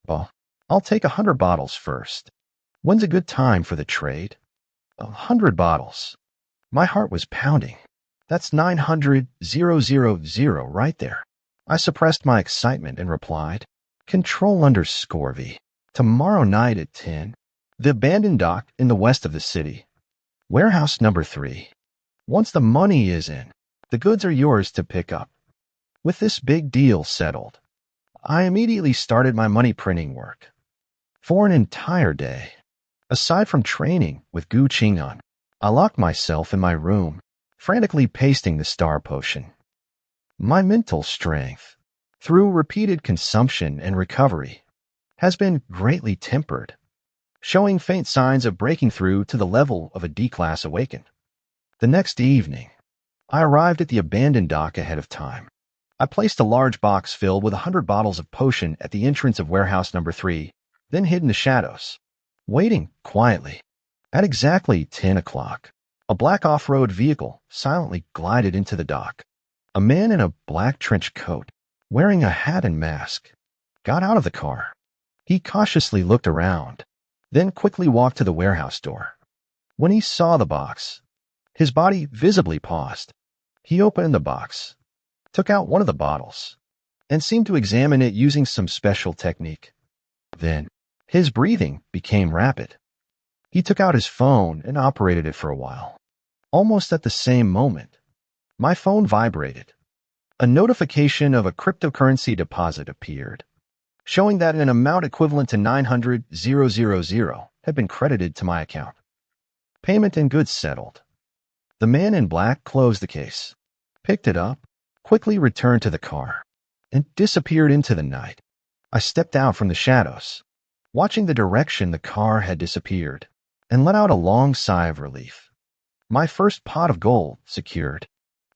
Speaker 1: Well, I'll take 100 bottles first. When's a good time for the trade? 100 bottles. My heart was pounding. That's 900,000 right there. I suppressed my excitement and replied, Control_V. Tomorrow night at 10. The abandoned dock in the west of the city. Warehouse number 3. Once the money is in, the goods are yours to pick up. With this big deal settled, I immediately started my money printing work. For an entire day, aside from training with Gu Qing'an, I locked myself in my room, frantically pasting the star potion. My mental strength, through repeated consumption and recovery, has been greatly tempered, showing faint signs of breaking through to the level of a D-class awakened. The next evening, I arrived at the abandoned dock ahead of time. I placed a large box filled with 100 bottles of potion at the entrance of warehouse number 3 then hid in the shadows, waiting quietly. At exactly 10 o'clock, a black off-road vehicle silently glided into the dock. A man in a black trench coat, wearing a hat and mask, got out of the car. He cautiously looked around, then quickly walked to the warehouse door. When he saw the box, his body visibly paused. He opened the box, took out one of the bottles, and seemed to examine it using some special technique. Then, his breathing became rapid. He took out his phone and operated it for a while. Almost at the same moment, my phone vibrated. A notification of a cryptocurrency deposit appeared, showing that an amount equivalent to 900,000 had been credited to my account. Payment and goods settled. The man in black closed the case, picked it up, quickly returned to the car, and disappeared into the night. I stepped out from the shadows, watching the direction the car had disappeared, and let out a long sigh of relief. My first pot of gold secured.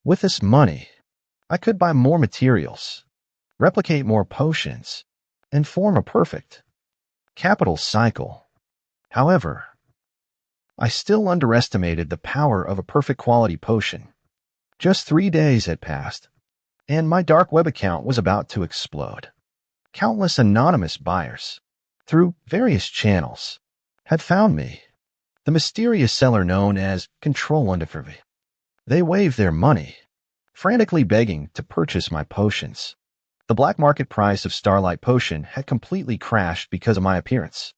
Speaker 1: With this money, I could buy more materials, replicate more potions, and form a perfect capital cycle. However, I still underestimated the power of a perfect quality potion. Just 3 days had passed, and my dark web account was about to explode. Countless anonymous buyers, through various channels, had found me, the mysterious seller known as Control Undisguised. They waved their money, frantically begging to purchase my potions. The black market price of Starlight Potion had completely crashed because of my appearance.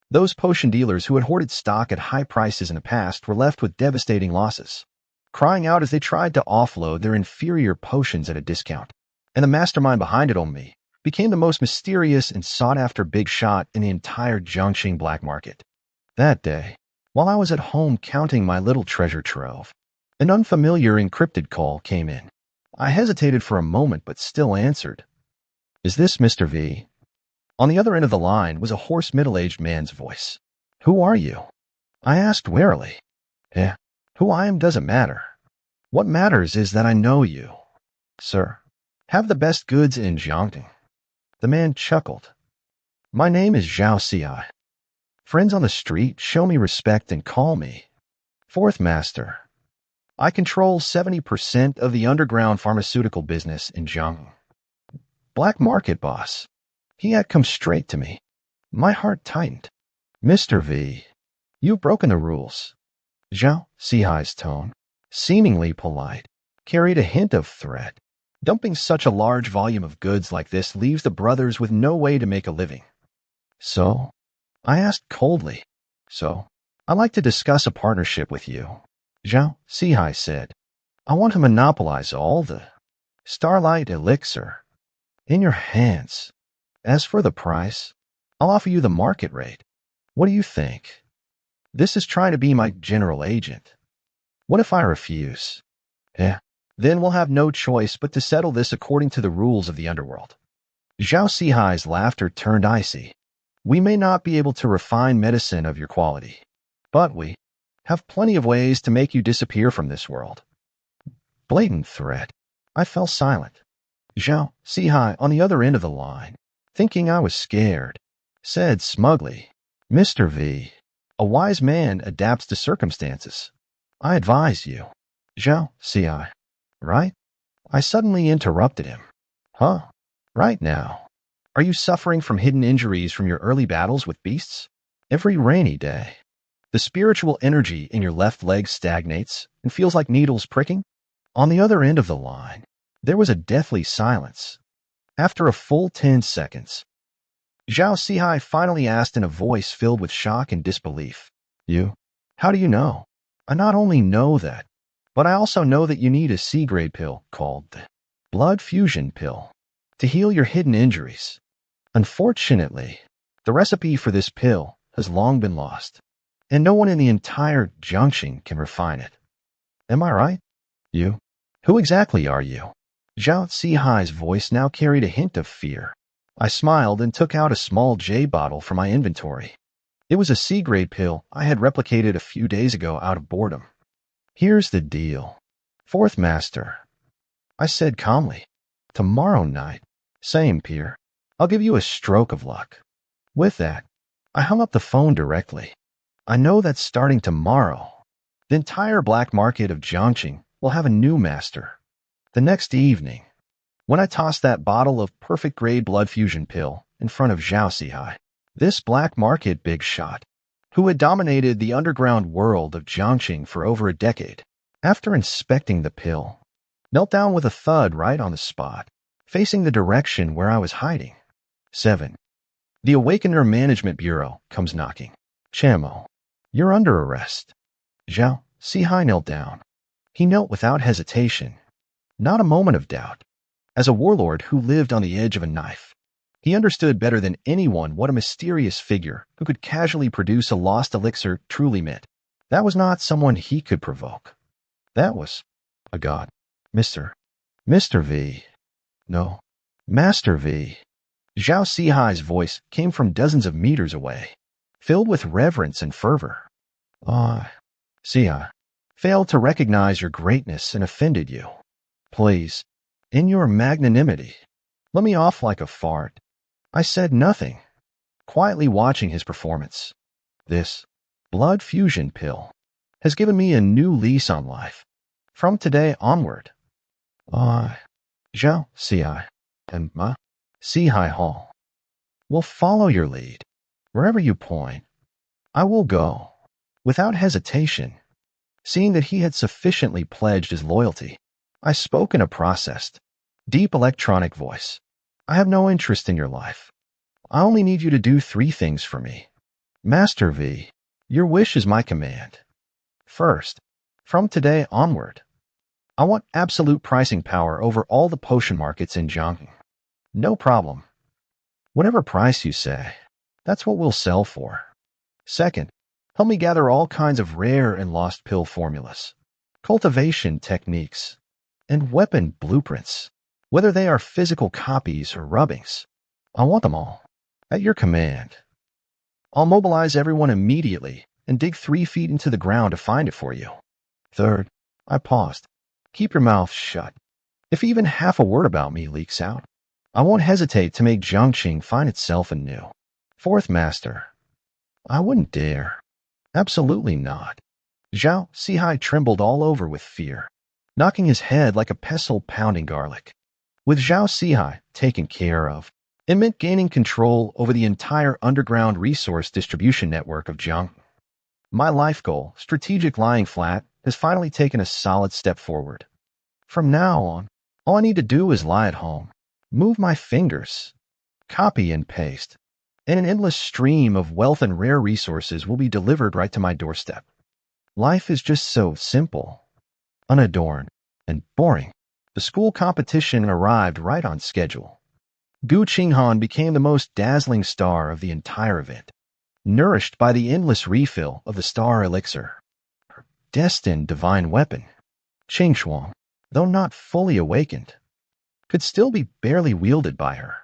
Speaker 1: Those potion dealers who had hoarded stock at high prices in the past were left with devastating losses, crying out as they tried to offload their inferior potions at a discount. And the mastermind behind it, on me, became the most mysterious and sought-after big shot in the entire Zhongqing black market. That day, while I was at home counting my little treasure trove, an unfamiliar encrypted call came in. I hesitated for a moment but still answered. "Is this Mr. V?" On the other end of the line was a hoarse middle-aged man's voice. "Who are you?" I asked warily. Who I am doesn't matter. What matters is that I know you. Sir, have the best goods in Zhongqing." The man chuckled. "My name is Zhao Ci. Friends on the street show me respect and call me Fourth Master. I control 70% of the underground pharmaceutical business in Zhongqing. Black market boss." He had come straight to me. My heart tightened. "Mr. V, you've broken the rules." Zhao Ci's tone, seemingly polite, carried a hint of threat. Dumping such a large volume of goods like this leaves the brothers with no way to make a living. "So?" I asked coldly. "So, I'd like to discuss a partnership with you," Zhao Ci said. "I want to monopolize all the Starlight Elixir in your hands. As for the price, I'll offer you the market rate. What do you think? This is trying to be my general agent. What if I refuse? Then we'll have no choice but to settle this according to the rules of the underworld." Zhao Ci's laughter turned icy. "We may not be able to refine medicine of your quality, but we have plenty of ways to make you disappear from this world." Blatant threat. I fell silent. Zhao Ci, on the other end of the line, thinking I was scared, said smugly, "Mr. V, a wise man adapts to circumstances. I advise you." Zhao Ci, "Right?" I suddenly interrupted him. "Huh? Right now? Are you suffering from hidden injuries from your early battles with beasts? Every rainy day, the spiritual energy in your left leg stagnates and feels like needles pricking?" On the other end of the line, there was a deathly silence. After a full 10 seconds, Zhao Ci finally asked in a voice filled with shock and disbelief, "You? How do you know?" "I not only know that, but I also know that you need a C-grade pill called the blood fusion pill to heal your hidden injuries. Unfortunately, the recipe for this pill has long been lost, and no one in the entire Zhongqing can refine it. Am I right?" "You? Who exactly are you?" Zhao Ci's voice now carried a hint of fear. I smiled and took out a small J bottle from my inventory. It was a C-grade pill I had replicated a few days ago out of boredom. "Here's the deal, Fourth Master," I said calmly. "Tomorrow night, same pier, I'll give you a stroke of luck. With that, I hung up the phone directly. I know that starting tomorrow, the entire black market of Jiangqing will have a new master. The next evening, when I tossed that bottle of perfect-grade blood fusion pill in front of Zhao Sihai, this black market big shot, who had dominated the underground world of Jiangqing for over a decade, after inspecting the pill, knelt down with a thud right on the spot, facing the direction where I was hiding. 7. The Awakener Management Bureau comes knocking. Chen Mo, you're under arrest. Zhao Sihai knelt down. He knelt without hesitation, not a moment of doubt. As a warlord who lived on the edge of a knife, he understood better than anyone what a mysterious figure who could casually produce a lost elixir truly meant. That was not someone he could provoke. That was a god. Mr. V. No. Master V. Zhao Sihai's voice came from dozens of meters away, filled with reverence and fervor. Sihai, failed to recognize your greatness and offended you. Please, in your magnanimity, let me off like a fart. I said nothing, quietly watching his performance. This blood fusion pill has given me a new lease on life. From today onward, Zhao Sihai and Ma Sihai Hall will follow your lead. Wherever you point, I will go. Without hesitation, seeing that he had sufficiently pledged his loyalty, I spoke in a processed, deep electronic voice. I have no interest in your life. I only need you to do 3 things for me. Master V, your wish is my command. First, from today onward, I want absolute pricing power over all the potion markets in Jiangning. No problem. Whatever price you say, that's what we'll sell for. Second, help me gather all kinds of rare and lost pill formulas, cultivation techniques, and weapon blueprints, whether they are physical copies or rubbings. I want them all, at your command. I'll mobilize everyone immediately and dig 3 feet into the ground to find it for you. Third, I paused. Keep your mouth shut. If even half a word about me leaks out, I won't hesitate to make Jiangqing find itself anew. Fourth, Master, I wouldn't dare. Absolutely not. Zhao Sihai trembled all over with fear, knocking his head like a pestle pounding garlic. With Zhao Sihai taken care of, it meant gaining control over the entire underground resource distribution network of Jiangning. My life goal, strategic lying flat, has finally taken a solid step forward. From now on, all I need to do is lie at home, move my fingers, copy and paste, and an endless stream of wealth and rare resources will be delivered right to my doorstep. Life is just so simple, unadorned, and boring. The school competition arrived right on schedule. Gu Qinghan became the most dazzling star of the entire event, nourished by the endless refill of the star elixir. Her destined divine weapon, Qingshuang, though not fully awakened, could still be barely wielded by her.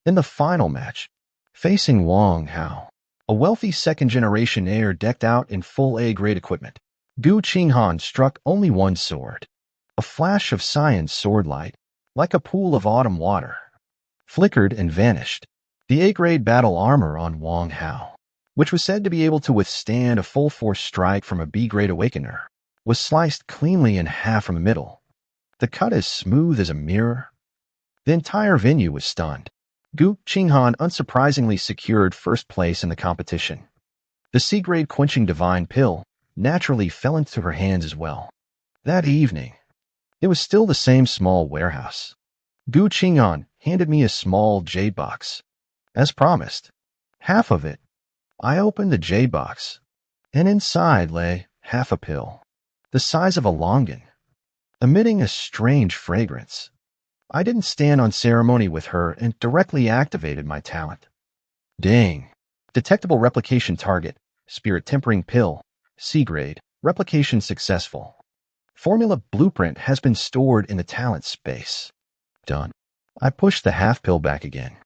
Speaker 1: In the final match, facing Wang Hao, a wealthy second-generation heir decked out in full A-grade equipment, Gu Qinghan struck only one sword. A flash of cyan sword light, like a pool of autumn water, flickered and vanished. The A-grade battle armor on Wang Hao, which was said to be able to withstand a full-force strike from a B-grade awakener, was sliced cleanly in half from the middle. The cut as smooth as a mirror. The entire venue was stunned. Gu Qinghan unsurprisingly secured first place in the competition. The C-grade quenching divine pill naturally fell into her hands as well. That evening, it was still the same small warehouse. Gu Qinghan handed me a small jade box. As promised, half of it. I opened the jade box, and inside lay half a pill, the size of a longan, emitting a strange fragrance. I didn't stand on ceremony with her and directly activated my talent. Dang. Detectable replication target, spirit tempering pill, C-grade, replication successful. Formula blueprint has been stored in the talent space. Done. I pushed the half pill back again.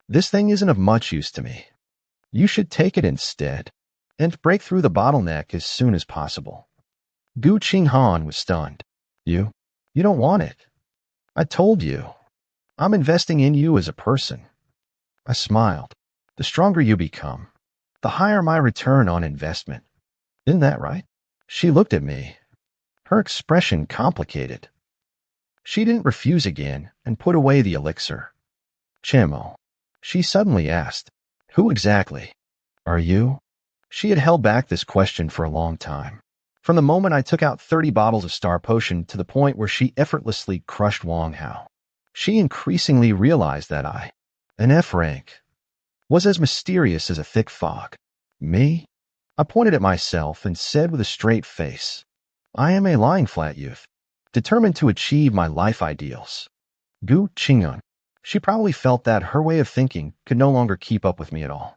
Speaker 1: This thing isn't of much use to me. You should take it instead, and break through the bottleneck as soon as possible. Gu Qinghan was stunned. You don't want it. I told you. I'm investing in you as a person. I smiled. The stronger you become, the higher my return on investment. Isn't that right? She looked at me, her expression complicated. She didn't refuse again and put away the elixir. Chen Mo, she suddenly asked, who exactly are you? She had held back this question for a long time. From the moment I took out 30 bottles of Star Potion to the point where she effortlessly crushed Wang Hao, she increasingly realized that an F rank, was as mysterious as a thick fog. Me? I pointed at myself and said with a straight face, I am a lying flat youth, determined to achieve my life ideals. Gu Qingyun. She probably felt that her way of thinking could no longer keep up with me at all.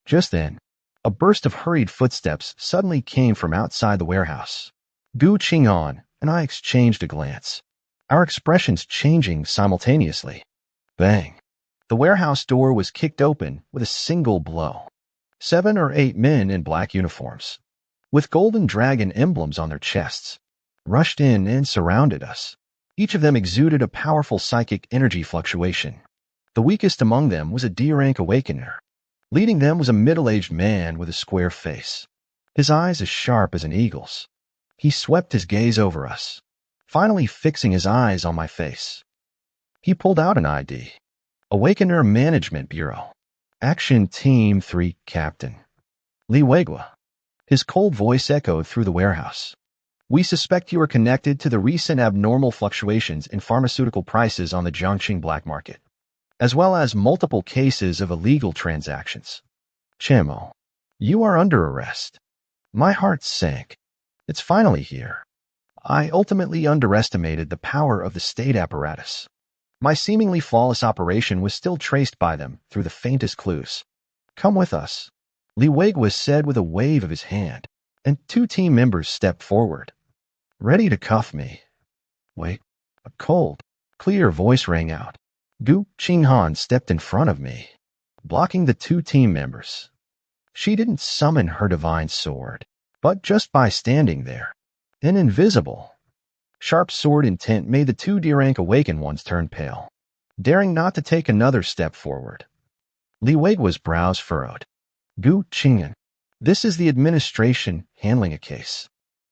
Speaker 1: Just then, a burst of hurried footsteps suddenly came from outside the warehouse. Gu Qingyun and I exchanged a glance, our expressions changing simultaneously. Bang! The warehouse door was kicked open with a single blow. 7 or 8 men in black uniforms, with golden dragon emblems on their chests, rushed in and surrounded us. Each of them exuded a powerful psychic energy fluctuation. The weakest among them was a D-rank awakener. Leading them was a middle-aged man with a square face, his eyes as sharp as an eagle's. He swept his gaze over us, finally fixing his eyes on my face. He pulled out an ID. Awakener Management Bureau. Action Team 3 Captain. Li Weigua. His cold voice echoed through the warehouse. We suspect you are connected to the recent abnormal fluctuations in pharmaceutical prices on the Jiangqing black market, as well as multiple cases of illegal transactions. Chen Mo, you are under arrest. My heart sank. It's finally here. I ultimately underestimated the power of the state apparatus. My seemingly flawless operation was still traced by them through the faintest clues. Come with us, Li Weigua said with a wave of his hand, and 2 team members stepped forward, ready to cuff me. Wait, a cold, clear voice rang out. Gu Qinghan stepped in front of me, blocking the 2 team members. She didn't summon her divine sword, but just by standing there, an invisible, sharp sword intent made the 2 D-rank awakened ones turn pale, daring not to take another step forward. Li Weigua's brows furrowed. Gu Qingyan, this is the administration handling a case.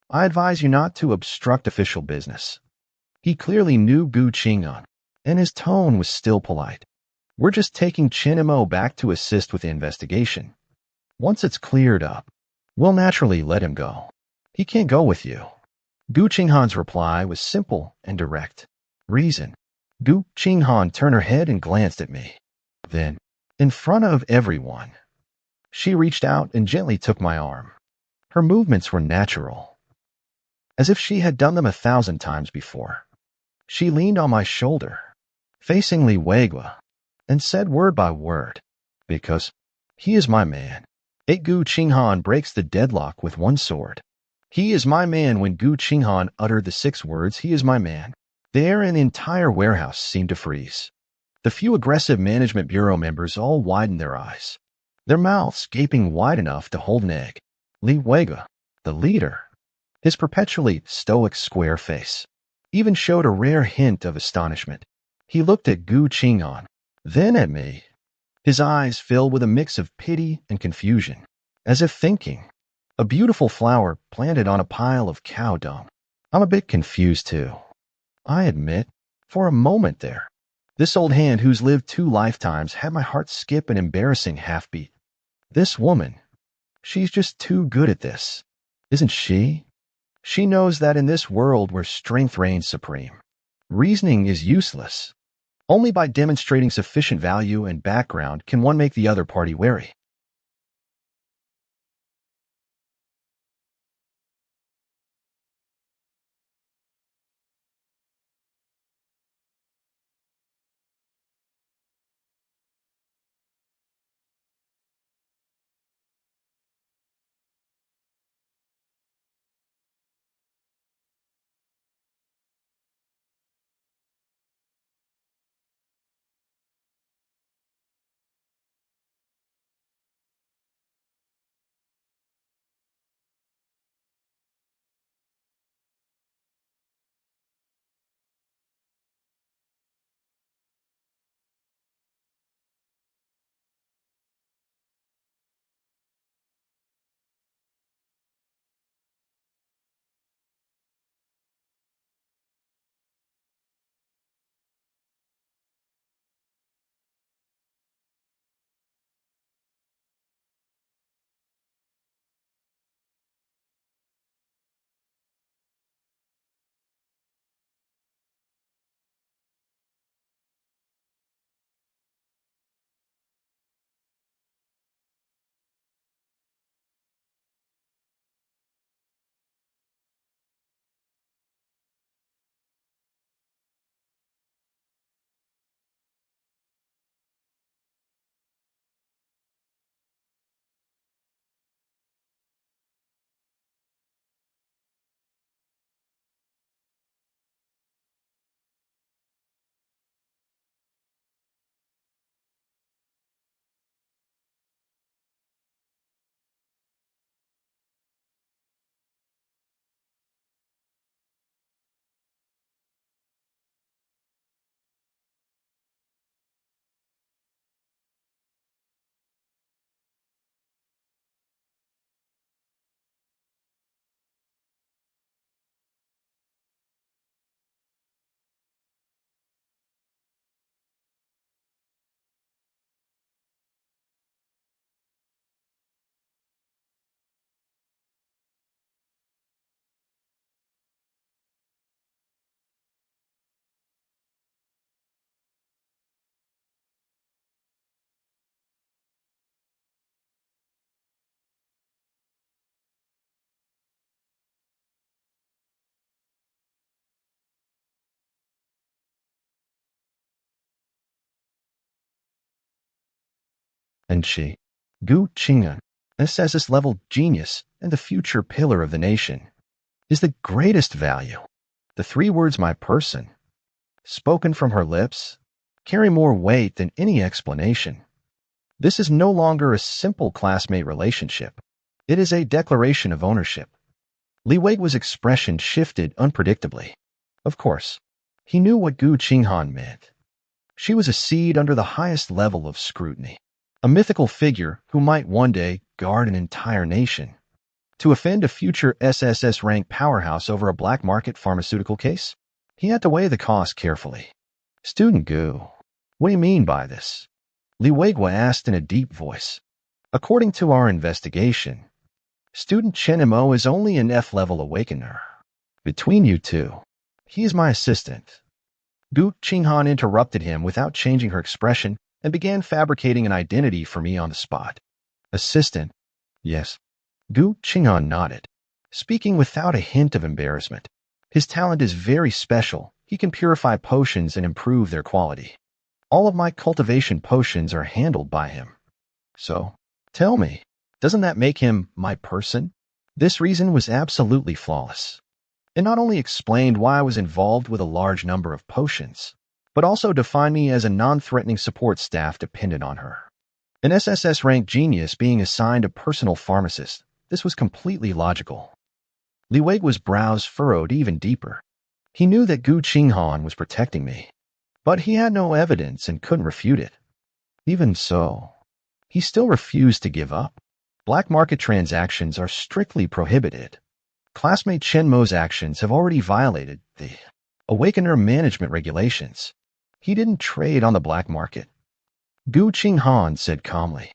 Speaker 1: I advise you not to obstruct official business. He clearly knew Gu Qingyan, and his tone was still polite. We're just taking Chen Mo back to assist with the investigation. Once it's cleared up, we'll naturally let him go. He can't go with you. Gu Qinghan's reply was simple and direct. Reason. Gu Qinghan turned her head and glanced at me. Then, in front of everyone, she reached out and gently took my arm. Her movements were natural, as if she had done them 1,000 times before. She leaned on my shoulder, facing Li Weigua, and said word by word, because he is my man. Gu Qinghan breaks the deadlock with one sword. He is my man. When Gu Qinghan uttered the 6 words, he is my man, the air in the entire warehouse seemed to freeze. The few aggressive management bureau members all widened their eyes, their mouths gaping wide enough to hold an egg. Li Weigua, the leader, his perpetually stoic square face, even showed a rare hint of astonishment. He looked at Gu Qinghan, then at me. His eyes filled with a mix of pity and confusion, as if thinking, a beautiful flower planted on a pile of cow dung. I'm a bit confused too, I admit, for a moment there. This old hand who's lived 2 lifetimes had my heart skip an embarrassing half-beat. This woman, she's just too good at this, isn't she? She knows that in this world where strength reigns supreme, reasoning is useless. Only by demonstrating sufficient value and background can one make the other party wary. And she, Gu Qing'an, SSS-level genius and the future pillar of the nation, is the greatest value. The 3 words "my person," spoken from her lips, carry more weight than any explanation. This is no longer a simple classmate relationship. It is a declaration of ownership. Li Wei's expression shifted unpredictably. Of course, he knew what Gu Qinghan meant. She was a seed under the highest level of scrutiny, a mythical figure who might one day guard an entire nation. To offend a future SSS-rank powerhouse over a black market pharmaceutical case, he had to weigh the cost carefully. "Student Gu, what do you mean by this?" Li Wei asked in a deep voice. "According to our investigation, student Chen Mo is only an F-level awakener. Between you two, he is my assistant." Gu Qinghan interrupted him without changing her expression and began fabricating an identity for me on the spot. "Assistant?" "Yes." Gu Qinghan nodded, speaking without a hint of embarrassment. "His talent is very special. He can purify potions and improve their quality. All of my cultivation potions are handled by him. So, tell me, doesn't that make him my person?" This reason was absolutely flawless. It not only explained why I was involved with a large number of potions, but also defined me as a non-threatening support staff dependent on her. An SSS-rank genius being assigned a personal pharmacist, this was completely logical. Li Wei's brows furrowed even deeper. He knew that Gu Qinghan was protecting me, but he had no evidence and couldn't refute it. Even so, he still refused to give up. Black market transactions are strictly prohibited. Classmate Chen Mo's actions have already violated the Awakener management regulations. He didn't trade on the black market. Gu Qinghan said calmly.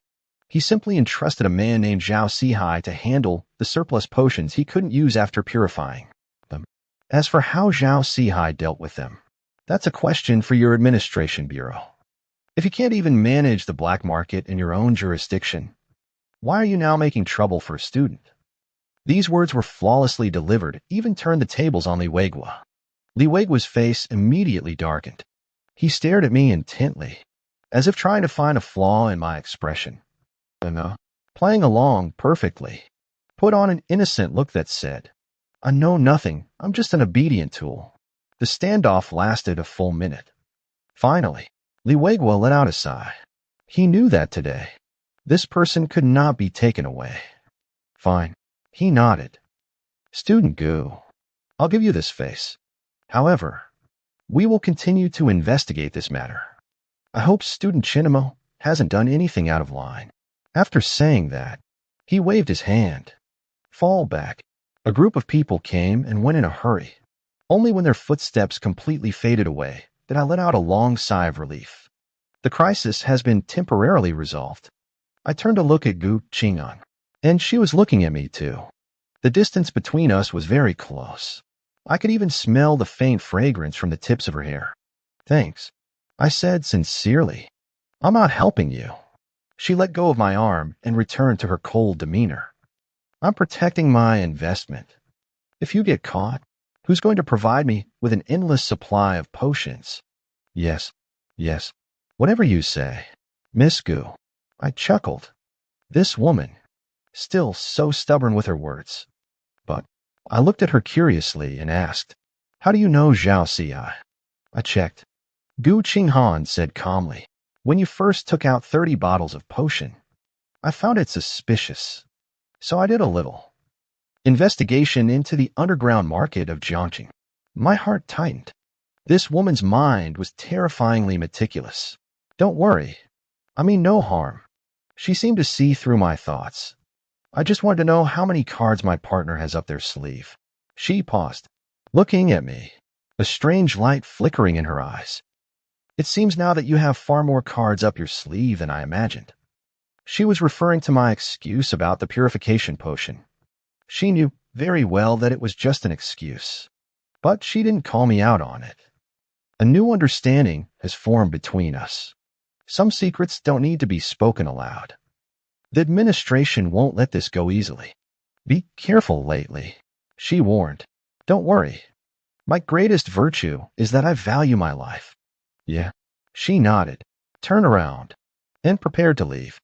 Speaker 1: He simply entrusted a man named Zhao Sihai to handle the surplus potions he couldn't use after purifying them. As for how Zhao Sihai dealt with them, that's a question for your administration bureau. If you can't even manage the black market in your own jurisdiction, why are you now making trouble for a student? These words were flawlessly delivered, even turned the tables on Li Wei. Li Wei's face immediately darkened. He stared at me intently, as if trying to find a flaw in my expression. Playing along perfectly, put on an innocent look that said, "I know nothing, I'm just an obedient tool." The standoff lasted a full minute. Finally, Li Wei let out a sigh. He knew that today, this person could not be taken away. "Fine." He nodded. "Student Gu, I'll give you this face. However, we will continue to investigate this matter. I hope student Chen Mo hasn't done anything out of line." After saying that, he waved his hand. "Fall back." A group of people came and went in a hurry. Only when their footsteps completely faded away did I let out a long sigh of relief. The crisis has been temporarily resolved. I turned to look at Gu Qing'an, and she was looking at me too. The distance between us was very close. I could even smell the faint fragrance from the tips of her hair. "Thanks," I said sincerely. "I'm not helping you." She let go of my arm and returned to her cold demeanor. "I'm protecting my investment. If you get caught, who's going to provide me with an endless supply of potions?" Yes, whatever you say, Miss Gu." I chuckled. This woman, still so stubborn with her words. But I looked at her curiously and asked, "How do you know Zhao Sihai?" I checked. Gu Qinghan said calmly, "When you first took out 30 bottles of potion, I found it suspicious. So I did a little investigation into the underground market of Jiangqing." My heart tightened. This woman's mind was terrifyingly meticulous. "Don't worry. I mean no harm." She seemed to see through my thoughts. "I just wanted to know how many cards my partner has up their sleeve." She paused, looking at me, a strange light flickering in her eyes. "It seems now that you have far more cards up your sleeve than I imagined." She was referring to my excuse about the purification potion. She knew very well that it was just an excuse, but she didn't call me out on it. A new understanding has formed between us. Some secrets don't need to be spoken aloud. The administration won't let this go easily. "Be careful lately," she warned. "Don't worry. My greatest virtue is that I value my life." "Yeah." She nodded, turned around, and prepared to leave.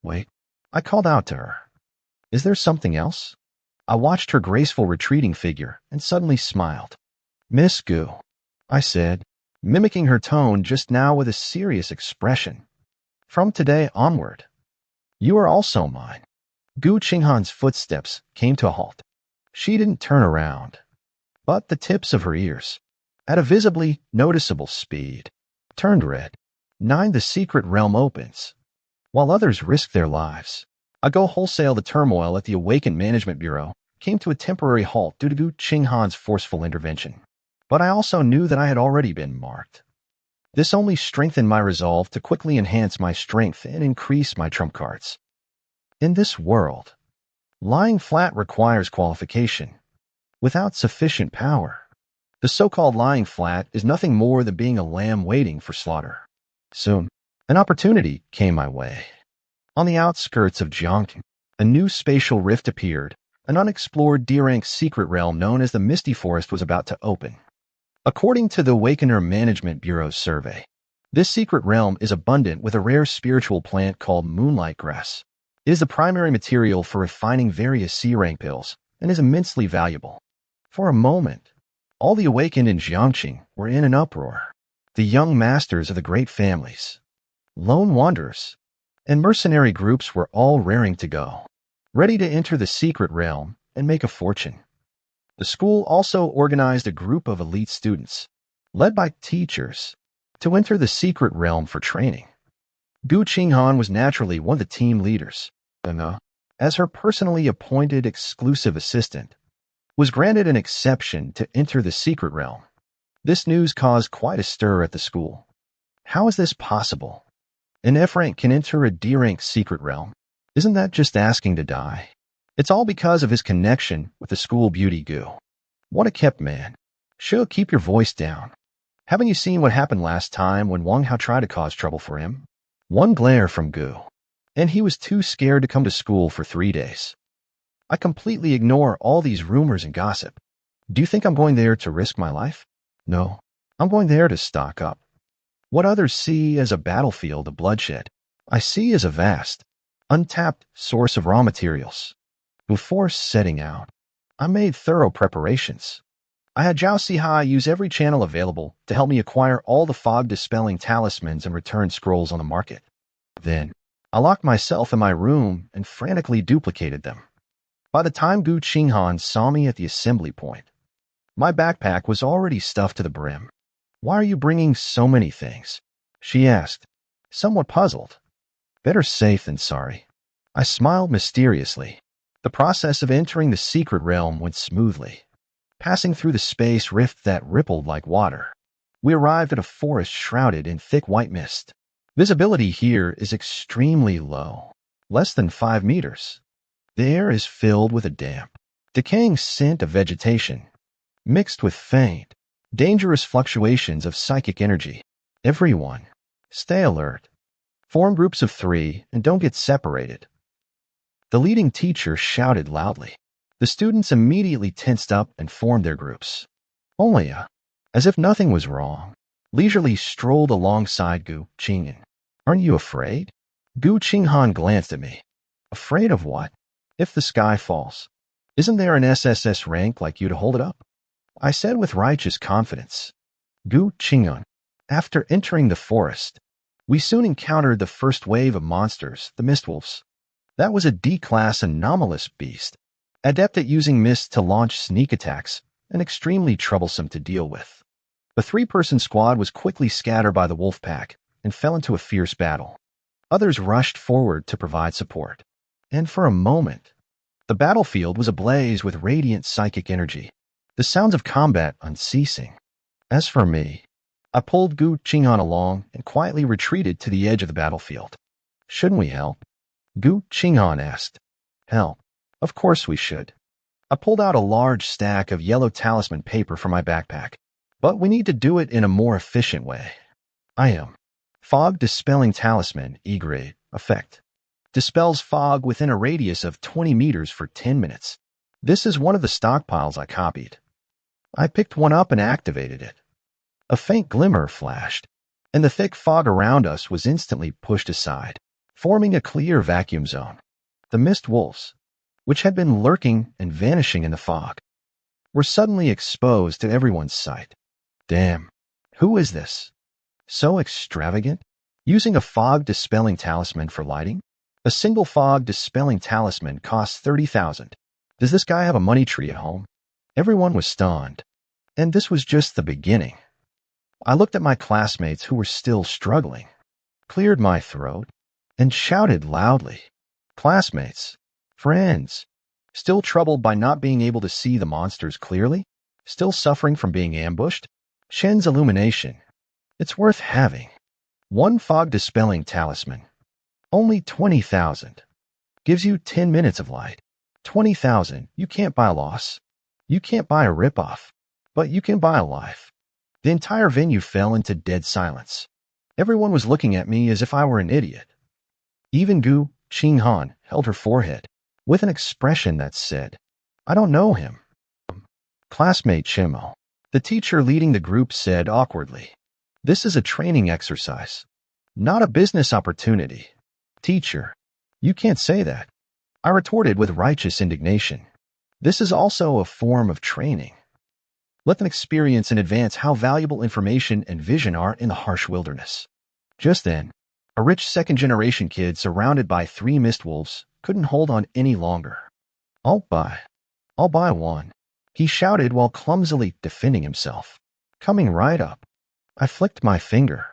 Speaker 1: Wait, I called out to her. Is there something else? I watched her graceful retreating figure and suddenly smiled. Miss Gu, I said, mimicking her tone just now with a serious expression. From today onward, you are also mine. Gu Qinghan's footsteps came to a halt. She didn't turn around, but the tips of her ears, at a visibly noticeable speed, turned red. 9. The secret realm opens. While others risk their lives, I go wholesale. The turmoil at the Awakened Management Bureau came to a temporary halt due to Gu Qinghan's forceful intervention. But I also knew that I had already been marked. This only strengthened my resolve to quickly enhance my strength and increase my trump cards. In this world, lying flat requires qualification. Without sufficient power, the so-called lying flat is nothing more than being a lamb waiting for slaughter. Soon, an opportunity came my way. On the outskirts of Jiangning, a new spatial rift appeared. An unexplored D-rank secret realm known as the Misty Forest was about to open. According to the Awakener Management Bureau's survey, this secret realm is abundant with a rare spiritual plant called moonlight grass. It is the primary material for refining various C-rank pills and is immensely valuable. For a moment, all the awakened in Jiangxing were in an uproar. The young masters of the great families, lone wanderers, and mercenary groups were all raring to go, ready to enter the secret realm and make a fortune. The school also organized a group of elite students, led by teachers, to enter the secret realm for training. Gu Qinghan was naturally one of the team leaders, and, as her personally appointed exclusive assistant, was granted an exception to enter the secret realm. This news caused quite a stir at the school. How is this possible? An F rank can enter a D rank secret realm. Isn't that just asking to die? It's all because of his connection with the school beauty Gu. What a kept man. Sure, keep your voice down. Haven't you seen what happened last time when Wang Hao tried to cause trouble for him? One glare from Gu, and he was too scared to come to school for 3 days. I completely ignore all these rumors and gossip. Do you think I'm going there to risk my life? No, I'm going there to stock up. What others see as a battlefield of bloodshed, I see as a vast, untapped source of raw materials. Before setting out, I made thorough preparations. I had Zhao Sihai use every channel available to help me acquire all the fog-dispelling talismans and return scrolls on the market. Then, I locked myself in my room and frantically duplicated them. By the time Gu Qinghan saw me at the assembly point, my backpack was already stuffed to the brim. Why are you bringing so many things? She asked, somewhat puzzled. Better safe than sorry. I smiled mysteriously. The process of entering the secret realm went smoothly. Passing through the space rift that rippled like water, we arrived at a forest shrouded in thick white mist. Visibility here is extremely low, less than 5 meters. The air is filled with a damp, decaying scent of vegetation, mixed with faint, dangerous fluctuations of psychic energy. Everyone, stay alert. Form groups of 3 and don't get separated. The leading teacher shouted loudly. The students immediately tensed up and formed their groups. Only, as if nothing was wrong, leisurely strolled alongside Gu Qinghan. Aren't you afraid? Gu Qinghan glanced at me. Afraid of what? If the sky falls, isn't there an SSS rank like you to hold it up? I said with righteous confidence. Gu Qinghan. After entering the forest, we soon encountered the first wave of monsters, the Mistwolves. That was a D-class anomalous beast, adept at using mist to launch sneak attacks and extremely troublesome to deal with. The 3-person squad was quickly scattered by the wolf pack and fell into a fierce battle. Others rushed forward to provide support. And for a moment, the battlefield was ablaze with radiant psychic energy, the sounds of combat unceasing. As for me, I pulled Gu Qinghan along and quietly retreated to the edge of the battlefield. Shouldn't we help? Gu Qinghan asked. Help? Of course we should. I pulled out a large stack of yellow talisman paper from my backpack, but we need to do it in a more efficient way. I am. Fog Dispelling Talisman, E-grade, effect. Dispels fog within a radius of 20 meters for 10 minutes. This is one of the stockpiles I copied. I picked one up and activated it. A faint glimmer flashed, and the thick fog around us was instantly pushed aside. forming a clear vacuum zone. The mist wolves, which had been lurking and vanishing in the fog, were suddenly exposed to everyone's sight. Damn, who is this? So extravagant? Using a fog-dispelling talisman for lighting? A single fog-dispelling talisman costs 30,000. Does this guy have a money tree at home? Everyone was stunned. And this was just the beginning. I looked at my classmates who were still struggling, cleared my throat, and shouted loudly. Classmates, friends, still troubled by not being able to see the monsters clearly? Still suffering from being ambushed? Shen's illumination. It's worth having. One fog-dispelling talisman. Only 20,000. Gives you 10 minutes of light. 20,000. You can't buy a loss. You can't buy a ripoff. But you can buy a life. The entire venue fell into dead silence. Everyone was looking at me as if I were an idiot. Even Gu Qinghan held her forehead with an expression that said, I don't know him. Classmate Chen Mo, the teacher leading the group, said awkwardly, This is a training exercise, not a business opportunity. Teacher, you can't say that. I retorted with righteous indignation. This is also a form of training. Let them experience in advance how valuable information and vision are in the harsh wilderness. Just then, a rich second-generation kid surrounded by 3 mist wolves couldn't hold on any longer. I'll buy one, he shouted while clumsily defending himself. Coming right up, I flicked my finger,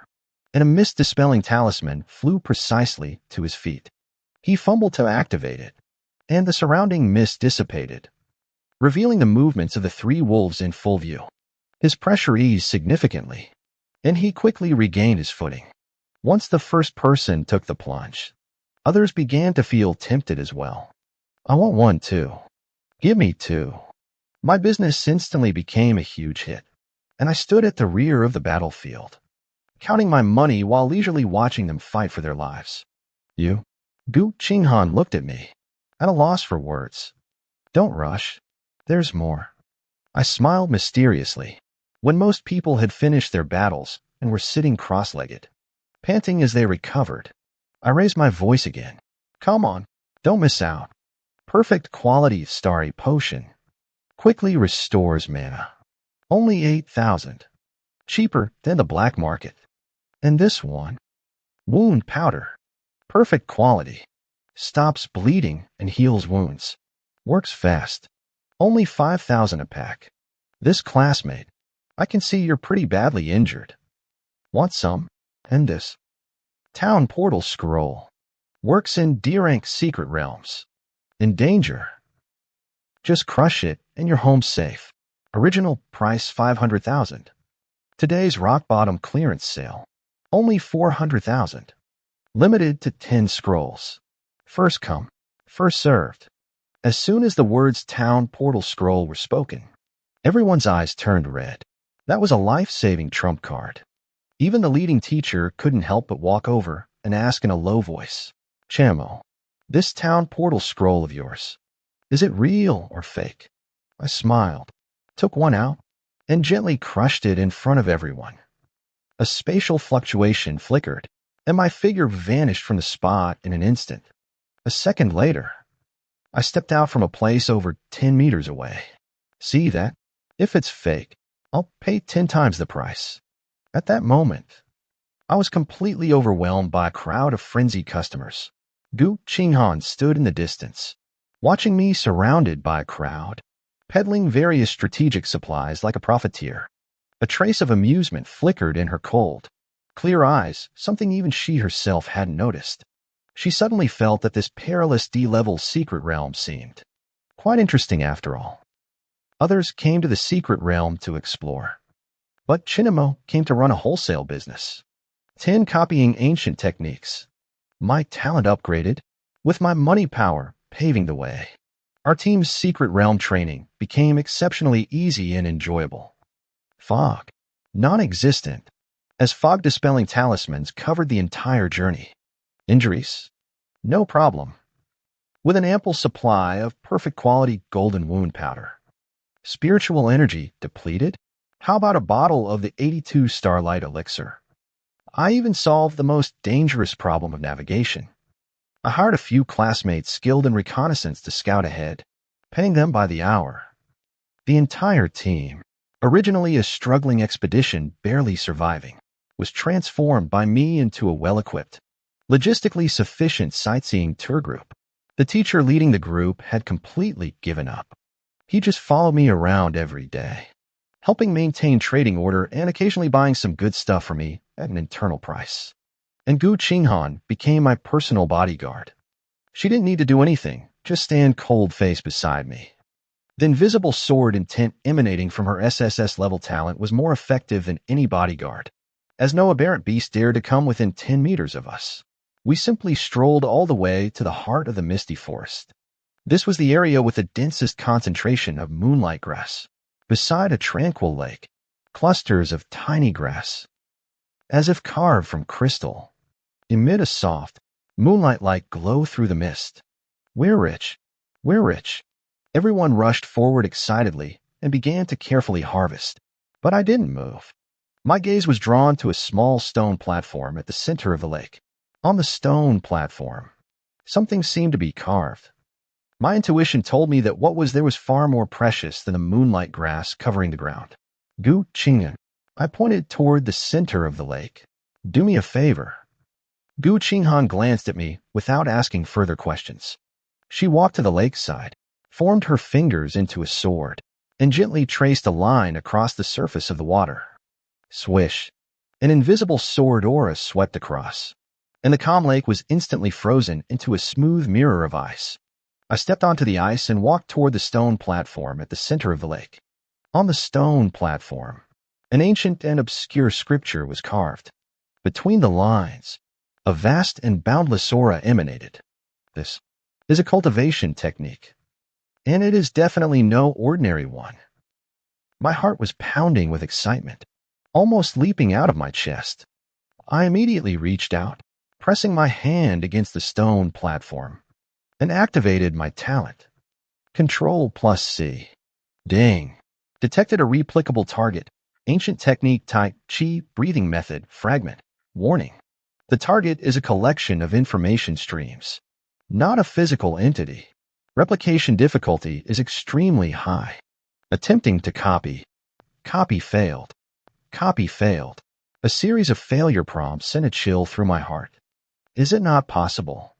Speaker 1: and a mist-dispelling talisman flew precisely to his feet. He fumbled to activate it, and the surrounding mist dissipated, revealing the movements of the 3 wolves in full view. His pressure eased significantly, and he quickly regained his footing. Once the first person took the plunge, others began to feel tempted as well. I want one too. Give me 2. My business instantly became a huge hit, and I stood at the rear of the battlefield, counting my money while leisurely watching them fight for their lives. You? Gu Qinghan looked at me, at a loss for words. Don't rush. There's more. I smiled mysteriously, when most people had finished their battles and were sitting cross-legged, panting as they recovered. I raised my voice again. Come on, don't miss out. Perfect quality starry potion. Quickly restores mana. Only 8,000. Cheaper than the black market. And this one? Wound powder. Perfect quality. Stops bleeding and heals wounds. Works fast. Only 5,000 a pack. This classmate, I can see you're pretty badly injured. Want some? And this. Town portal scroll. Works in D-rank secret realms. In danger. Just crush it and you're home safe. Original price 500,000. Today's rock bottom clearance sale. Only 400,000. Limited to 10 scrolls. First come, first served. As soon as the words town portal scroll were spoken, everyone's eyes turned red. That was a life-saving trump card. Even the leading teacher couldn't help but walk over and ask in a low voice, Chen Mo, this town portal scroll of yours, is it real or fake? I smiled, took one out, and gently crushed it in front of everyone. A spatial fluctuation flickered, and my figure vanished from the spot in an instant. A second later, I stepped out from a place over 10 meters away. See that? If it's fake, I'll pay 10 times the price. At that moment, I was completely overwhelmed by a crowd of frenzied customers. Gu Qinghan stood in the distance, watching me surrounded by a crowd, peddling various strategic supplies like a profiteer. A trace of amusement flickered in her cold, clear eyes, something even she herself hadn't noticed. She suddenly felt that this perilous D-level secret realm seemed quite interesting after all. Others came to the secret realm to explore. But Chen Mo came to run a wholesale business. 10 copying ancient techniques. My talent upgraded, with my money power paving the way. Our team's secret realm training became exceptionally easy and enjoyable. Fog. Non-existent, as fog-dispelling talismans covered the entire journey. Injuries? No problem. With an ample supply of perfect quality golden wound powder. Spiritual energy depleted? How about a bottle of the 82 Starlight Elixir? I even solved the most dangerous problem of navigation. I hired a few classmates skilled in reconnaissance to scout ahead, paying them by the hour. The entire team, originally a struggling expedition barely surviving, was transformed by me into a well-equipped, logistically sufficient sightseeing tour group. The teacher leading the group had completely given up. He just followed me around every day, helping maintain trading order and occasionally buying some good stuff for me at an internal price. And Gu Qinghan became my personal bodyguard. She didn't need to do anything, just stand cold-faced beside me. The invisible sword intent emanating from her SSS-level talent was more effective than any bodyguard, as no aberrant beast dared to come within 10 meters of us. We simply strolled all the way to the heart of the misty forest. This was the area with the densest concentration of moonlight grass. Beside a tranquil lake, clusters of tiny grass, as if carved from crystal, emit a soft, moonlight-like glow through the mist. We're rich. We're rich. Everyone rushed forward excitedly and began to carefully harvest. But I didn't move. My gaze was drawn to a small stone platform at the center of the lake. On the stone platform, something seemed to be carved. My intuition told me that what was there was far more precious than the moonlight grass covering the ground. Gu Qinghan. I pointed toward the center of the lake. Do me a favor. Gu Qinghan glanced at me without asking further questions. She walked to the lakeside, formed her fingers into a sword, and gently traced a line across the surface of the water. Swish. An invisible sword aura swept across, and the calm lake was instantly frozen into a smooth mirror of ice. I stepped onto the ice and walked toward the stone platform at the center of the lake. On the stone platform, an ancient and obscure scripture was carved. Between the lines, a vast and boundless aura emanated. This is a cultivation technique, and it is definitely no ordinary one. My heart was pounding with excitement, almost leaping out of my chest. I immediately reached out, pressing my hand against the stone platform, and activated my talent. Control+C. Ding. Detected a replicable target. Ancient technique type Qi breathing method fragment. Warning. The target is a collection of information streams, not a physical entity. Replication difficulty is extremely high. Attempting to copy. Copy failed. Copy failed. A series of failure prompts sent a chill through my heart. Is it not possible?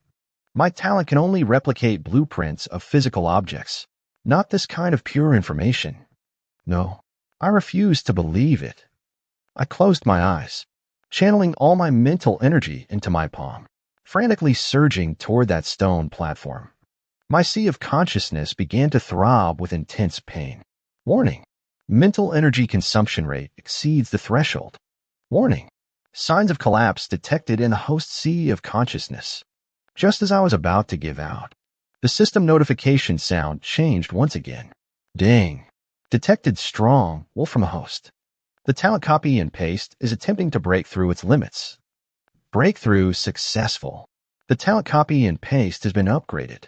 Speaker 1: My talent can only replicate blueprints of physical objects, not this kind of pure information. No, I refuse to believe it. I closed my eyes, channeling all my mental energy into my palm, frantically surging toward that stone platform. My sea of consciousness began to throb with intense pain. Warning. Mental energy consumption rate exceeds the threshold. Warning. Signs of collapse detected in the host sea of consciousness. Just as I was about to give out, the system notification sound changed once again. Ding. Detected strong wolf from a host. The talent copy and paste is attempting to break through its limits. Breakthrough successful. The talent copy and paste has been upgraded.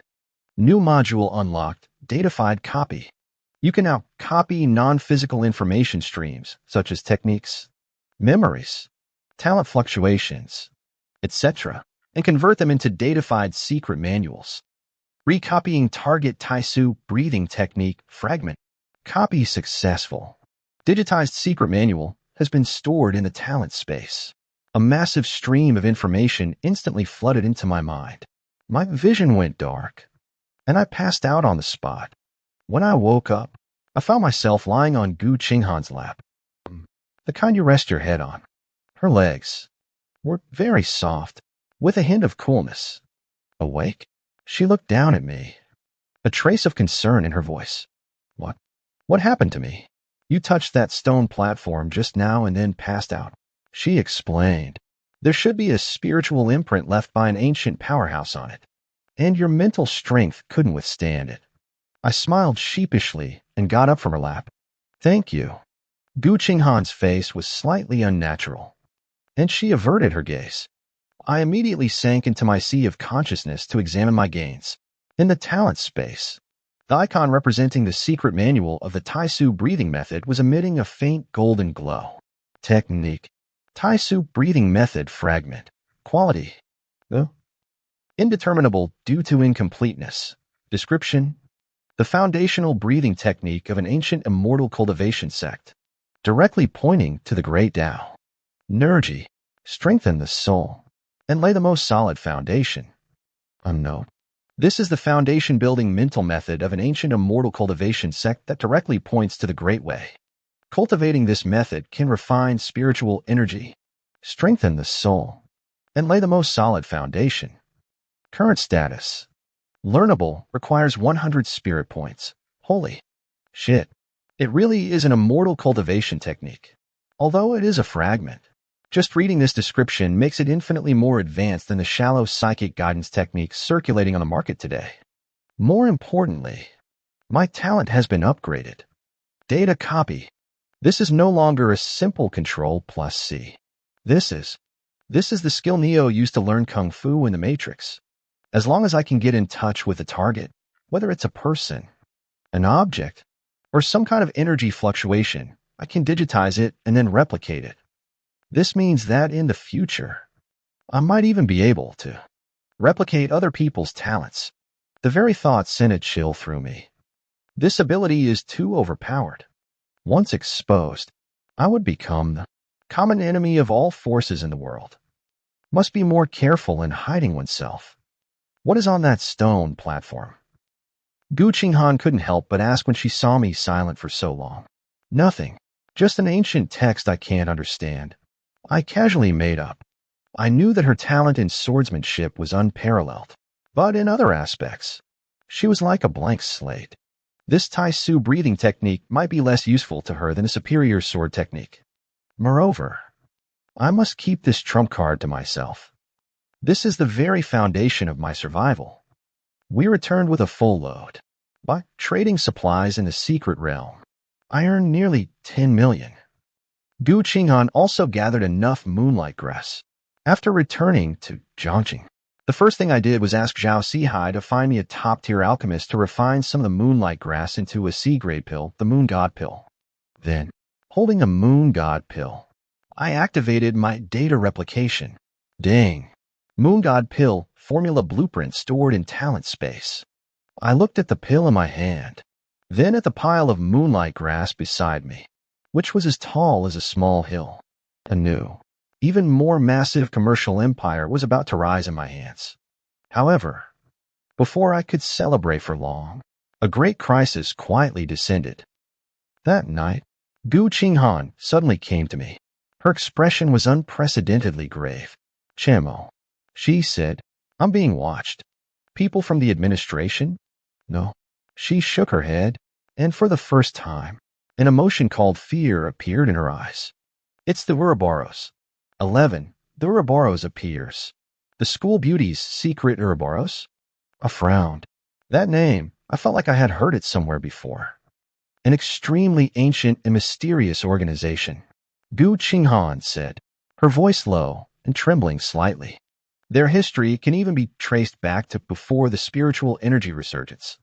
Speaker 1: New module unlocked, datafied copy. You can now copy non-physical information streams, such as techniques, memories, talent fluctuations, etc., and convert them into datafied secret manuals. Recopying target Taisu breathing technique fragment. Copy successful. Digitized secret manual has been stored in the talent space. A massive stream of information instantly flooded into my mind. My vision went dark, and I passed out on the spot. When I woke up, I found myself lying on Gu Qinghan's lap, the kind you rest your head on. Her legs were very soft, with a hint of coolness. Awake? She looked down at me, a trace of concern in her voice. What happened to me? You touched that stone platform just now and then passed out. She explained. There should be a spiritual imprint left by an ancient powerhouse on it, and your mental strength couldn't withstand it. I smiled sheepishly and got up from her lap. Thank you. Gu Qinghan's face was slightly unnatural, and she averted her gaze. I immediately sank into my sea of consciousness to examine my gains. In the talent space, the icon representing the secret manual of the Taisu breathing method was emitting a faint golden glow. Technique. Taisu breathing method fragment. Quality. Indeterminable due to incompleteness. Description: the foundational breathing technique of an ancient immortal cultivation sect, directly pointing to the great Tao. Energy, strengthen the soul, and lay the most solid foundation. Note: this is the foundation-building mental method of an ancient immortal cultivation sect that directly points to the Great Way. Cultivating this method can refine spiritual energy, strengthen the soul, and lay the most solid foundation. Current status: learnable, requires 100 spirit points. Holy shit. It really is an immortal cultivation technique. Although it is a fragment, just reading this description makes it infinitely more advanced than the shallow psychic guidance techniques circulating on the market today. More importantly, my talent has been upgraded. Data copy. This is no longer a simple Control plus C. This is the skill Neo used to learn Kung Fu in the Matrix. As long as I can get in touch with a target, whether it's a person, an object, or some kind of energy fluctuation, I can digitize it and then replicate it. This means that in the future, I might even be able to replicate other people's talents. The very thought sent a chill through me. This ability is too overpowered. Once exposed, I would become the common enemy of all forces in the world. Must be more careful in hiding oneself. What is on that stone platform? Gu Qinghan couldn't help but ask when she saw me silent for so long. Nothing. Just an ancient text I can't understand. I casually made up. I knew that her talent in swordsmanship was unparalleled, but in other aspects, she was like a blank slate. This Tai Su breathing technique might be less useful to her than a superior sword technique. Moreover, I must keep this trump card to myself. This is the very foundation of my survival. We returned with a full load. By trading supplies in the secret realm, I earned nearly 10 million. Gu Qinghan also gathered enough moonlight grass. After returning to Zhangqing, the first thing I did was ask Zhao Sihai to find me a top-tier alchemist to refine some of the moonlight grass into a C-grade pill, the Moon God Pill. Then, holding the Moon God Pill, I activated my data replication. Ding! Moon God Pill formula blueprint stored in talent space. I looked at the pill in my hand, then at the pile of moonlight grass beside me, which was as tall as a small hill. A new, even more massive commercial empire was about to rise in my hands. However, before I could celebrate for long, a great crisis quietly descended. That night, Gu Qinghan suddenly came to me. Her expression was unprecedentedly grave. Chen Mo, she said, I'm being watched. People from the administration? No. She shook her head, and for the first time, an emotion called fear appeared in her eyes. It's the Ouroboros. 11. The Ouroboros appears. The school beauty's secret Ouroboros? I frowned. That name, I felt like I had heard it somewhere before. An extremely ancient and mysterious organization. Gu Qinghan said, her voice low and trembling slightly. Their history can even be traced back to before the spiritual energy resurgence.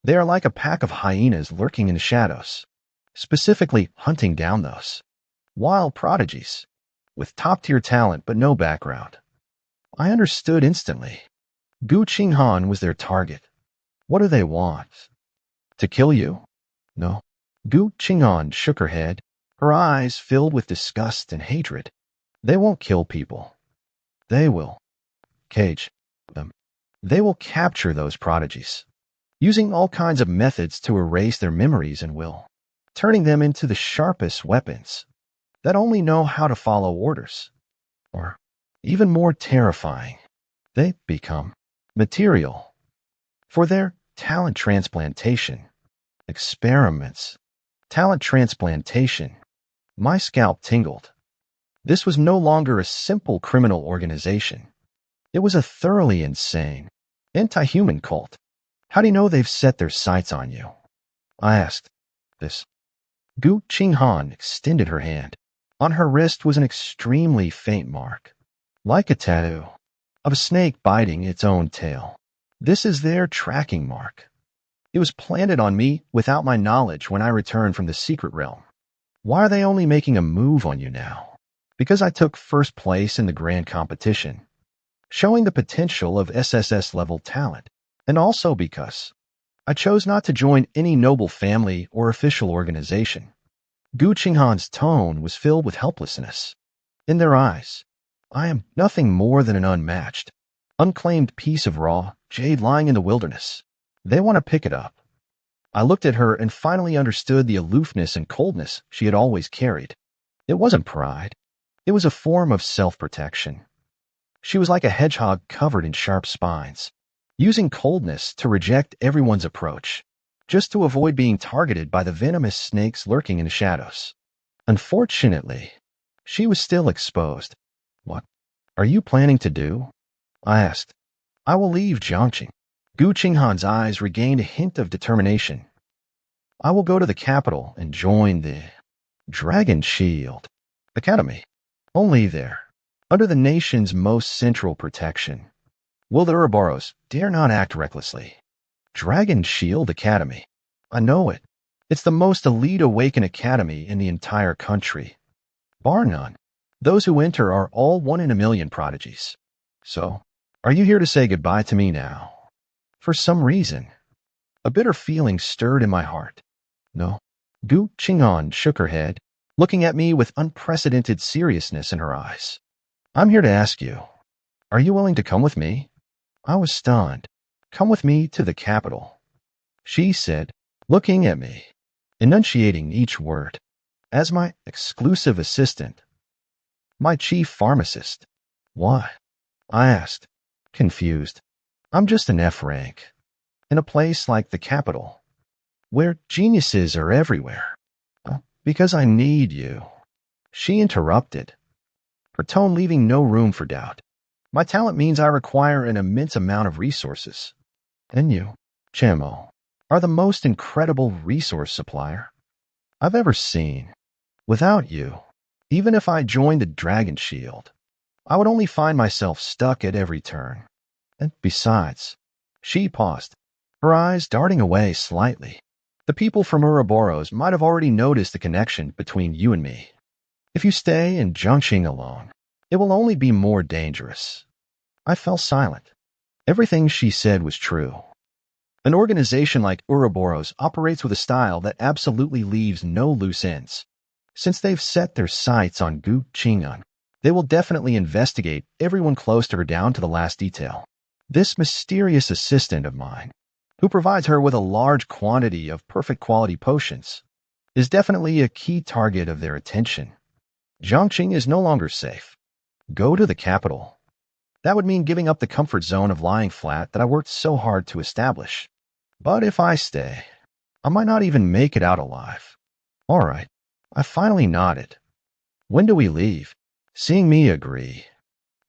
Speaker 1: They are like a pack of hyenas lurking in the shadows, specifically hunting down those wild prodigies with top-tier talent but no background. I understood instantly. Gu Qinghan was their target. What do they want? To kill you? No. Gu Qinghan shook her head, her eyes filled with disgust and hatred. They won't kill people. They will cage them. They will capture those prodigies, using all kinds of methods to erase their memories and will, turning them into the sharpest weapons that only know how to follow orders. Or, even more terrifying, they become material for their talent transplantation experiments. Talent transplantation. My scalp tingled. This was no longer a simple criminal organization. It was a thoroughly insane, anti-human cult. How do you know they've set their sights on you? I asked. This. Gu Qinghan extended her hand. On her wrist was an extremely faint mark, like a tattoo, of a snake biting its own tail. This is their tracking mark. It was planted on me without my knowledge when I returned from the secret realm. Why are they only making a move on you now? Because I took first place in the grand competition. showing the potential of SSS-level talent, and also because I chose not to join any noble family or official organization. Gu Qinghan's tone was filled with helplessness. In their eyes, I am nothing more than an unmatched, unclaimed piece of raw jade lying in the wilderness. They want to pick it up. I looked at her and finally understood the aloofness and coldness she had always carried. It wasn't pride. It was a form of self-protection. She was like a hedgehog covered in sharp spines, using coldness to reject everyone's approach, just to avoid being targeted by the venomous snakes lurking in the shadows. Unfortunately, she was still exposed. What are you planning to do? I asked. I will leave Jiangqing. Gu Qinghan's eyes regained a hint of determination. I will go to the capital and join the Dragon Shield Academy. Only there, under the nation's most central protection, will the Ouroboros dare not act recklessly. Dragon Shield Academy. I know it. It's the most elite Awaken Academy in the entire country. Bar none. Those who enter are all 1 in a million prodigies. So, are you here to say goodbye to me now? For some reason, a bitter feeling stirred in my heart. No. Gu Qinghan shook her head, looking at me with unprecedented seriousness in her eyes. I'm here to ask you, are you willing to come with me? I was stunned. Come with me to the capital, she said, looking at me, enunciating each word. As my exclusive assistant, my chief pharmacist. Why? I asked, confused. I'm just an F rank, in a place like the capital, where geniuses are everywhere. Because I need you. She interrupted, her tone leaving no room for doubt. My talent means I require an immense amount of resources. And you, Chen Mo, are the most incredible resource supplier I've ever seen. Without you, even if I joined the Dragon Shield, I would only find myself stuck at every turn. And besides, she paused, her eyes darting away slightly. The people from Ouroboros might have already noticed the connection between you and me. If you stay in Jiangqing alone, it will only be more dangerous. I fell silent. Everything she said was true. An organization like Ouroboros operates with a style that absolutely leaves no loose ends. Since they've set their sights on Gu Qinghan, they will definitely investigate everyone close to her down to the last detail. This mysterious assistant of mine, who provides her with a large quantity of perfect quality potions, is definitely a key target of their attention. Jiangqing is no longer safe. Go to the capital. That would mean giving up the comfort zone of lying flat that I worked so hard to establish. But if I stay, I might not even make it out alive. All right, I finally nodded. When do we leave? Seeing me agree,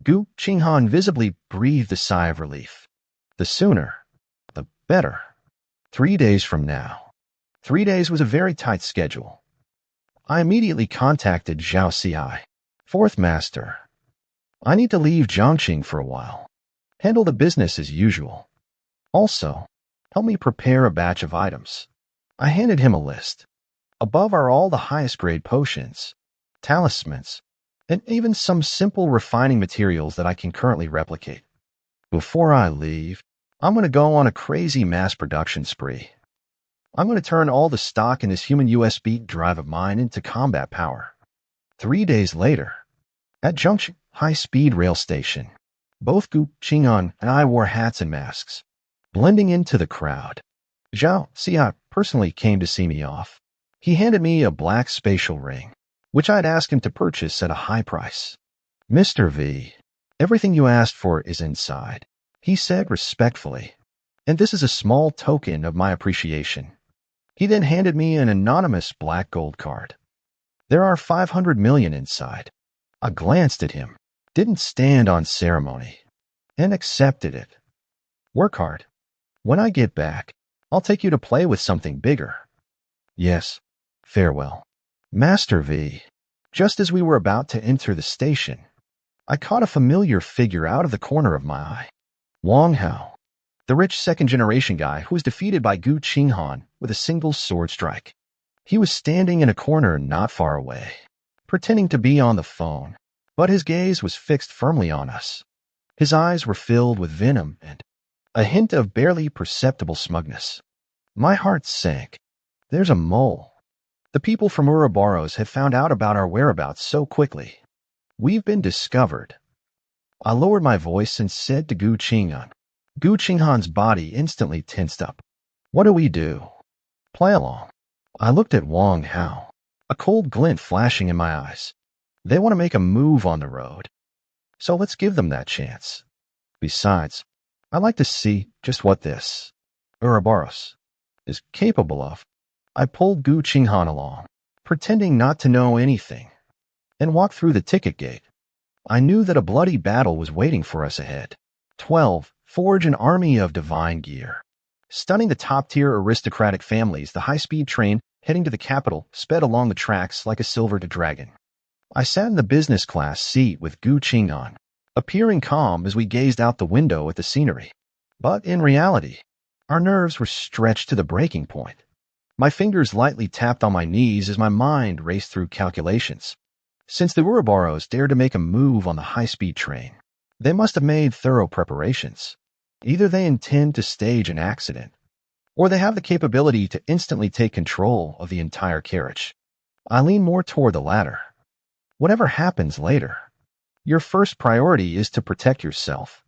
Speaker 1: Gu Qinghan visibly breathed a sigh of relief. The sooner, the better. 3 days from now. 3 days was a very tight schedule. I immediately contacted Zhao Xi, fourth master. I need to leave Jiangqing for a while. Handle the business as usual. Also, help me prepare a batch of items. I handed him a list. Above are all the highest grade potions, talismans, and even some simple refining materials that I can currently replicate. Before I leave, I'm going to go on a crazy mass production spree. I'm going to turn all the stock in this human USB drive of mine into combat power. 3 days later, at Junction High-Speed Rail Station, both Gu Qinghan and I wore hats and masks, blending into the crowd. Zhao Xi personally came to see me off. He handed me a black spatial ring, which I'd asked him to purchase at a high price. Mr. V, everything you asked for is inside, he said respectfully, and this is a small token of my appreciation. He then handed me an anonymous black gold card. There are 500 million inside. I glanced at him, didn't stand on ceremony, and accepted it. Work hard. When I get back, I'll take you to play with something bigger. Yes, farewell. Master V. Just as we were about to enter the station, I caught a familiar figure out of the corner of my eye. Wang Hao, the rich second-generation guy who was defeated by Gu Qinghan with a single sword strike. He was standing in a corner not far away, pretending to be on the phone, but his gaze was fixed firmly on us. His eyes were filled with venom and a hint of barely perceptible smugness. My heart sank. There's a mole. The people from Ouroboros have found out about our whereabouts so quickly. We've been discovered. I lowered my voice and said to Gu Qinghan. Gu Qinghan's body instantly tensed up. What do we do? Play along. I looked at Wang Hao, a cold glint flashing in my eyes. They want to make a move on the road, so let's give them that chance. Besides, I'd like to see just what this Ouroboros is capable of. I pulled Gu Qinghan along, pretending not to know anything, and walked through the ticket gate. I knew that a bloody battle was waiting for us ahead. 12. Forge an army of divine gear. Stunning the top-tier aristocratic families, the high-speed train heading to the capital sped along the tracks like a silvered dragon. I sat in the business class seat with Gu Qinghan, appearing calm as we gazed out the window at the scenery. But in reality, our nerves were stretched to the breaking point. My fingers lightly tapped on my knees as my mind raced through calculations. Since the Ouroboros dared to make a move on the high-speed train, they must have made thorough preparations. Either they intend to stage an accident, or they have the capability to instantly take control of the entire carriage. I lean more toward the latter. Whatever happens later, your first priority is to protect yourself.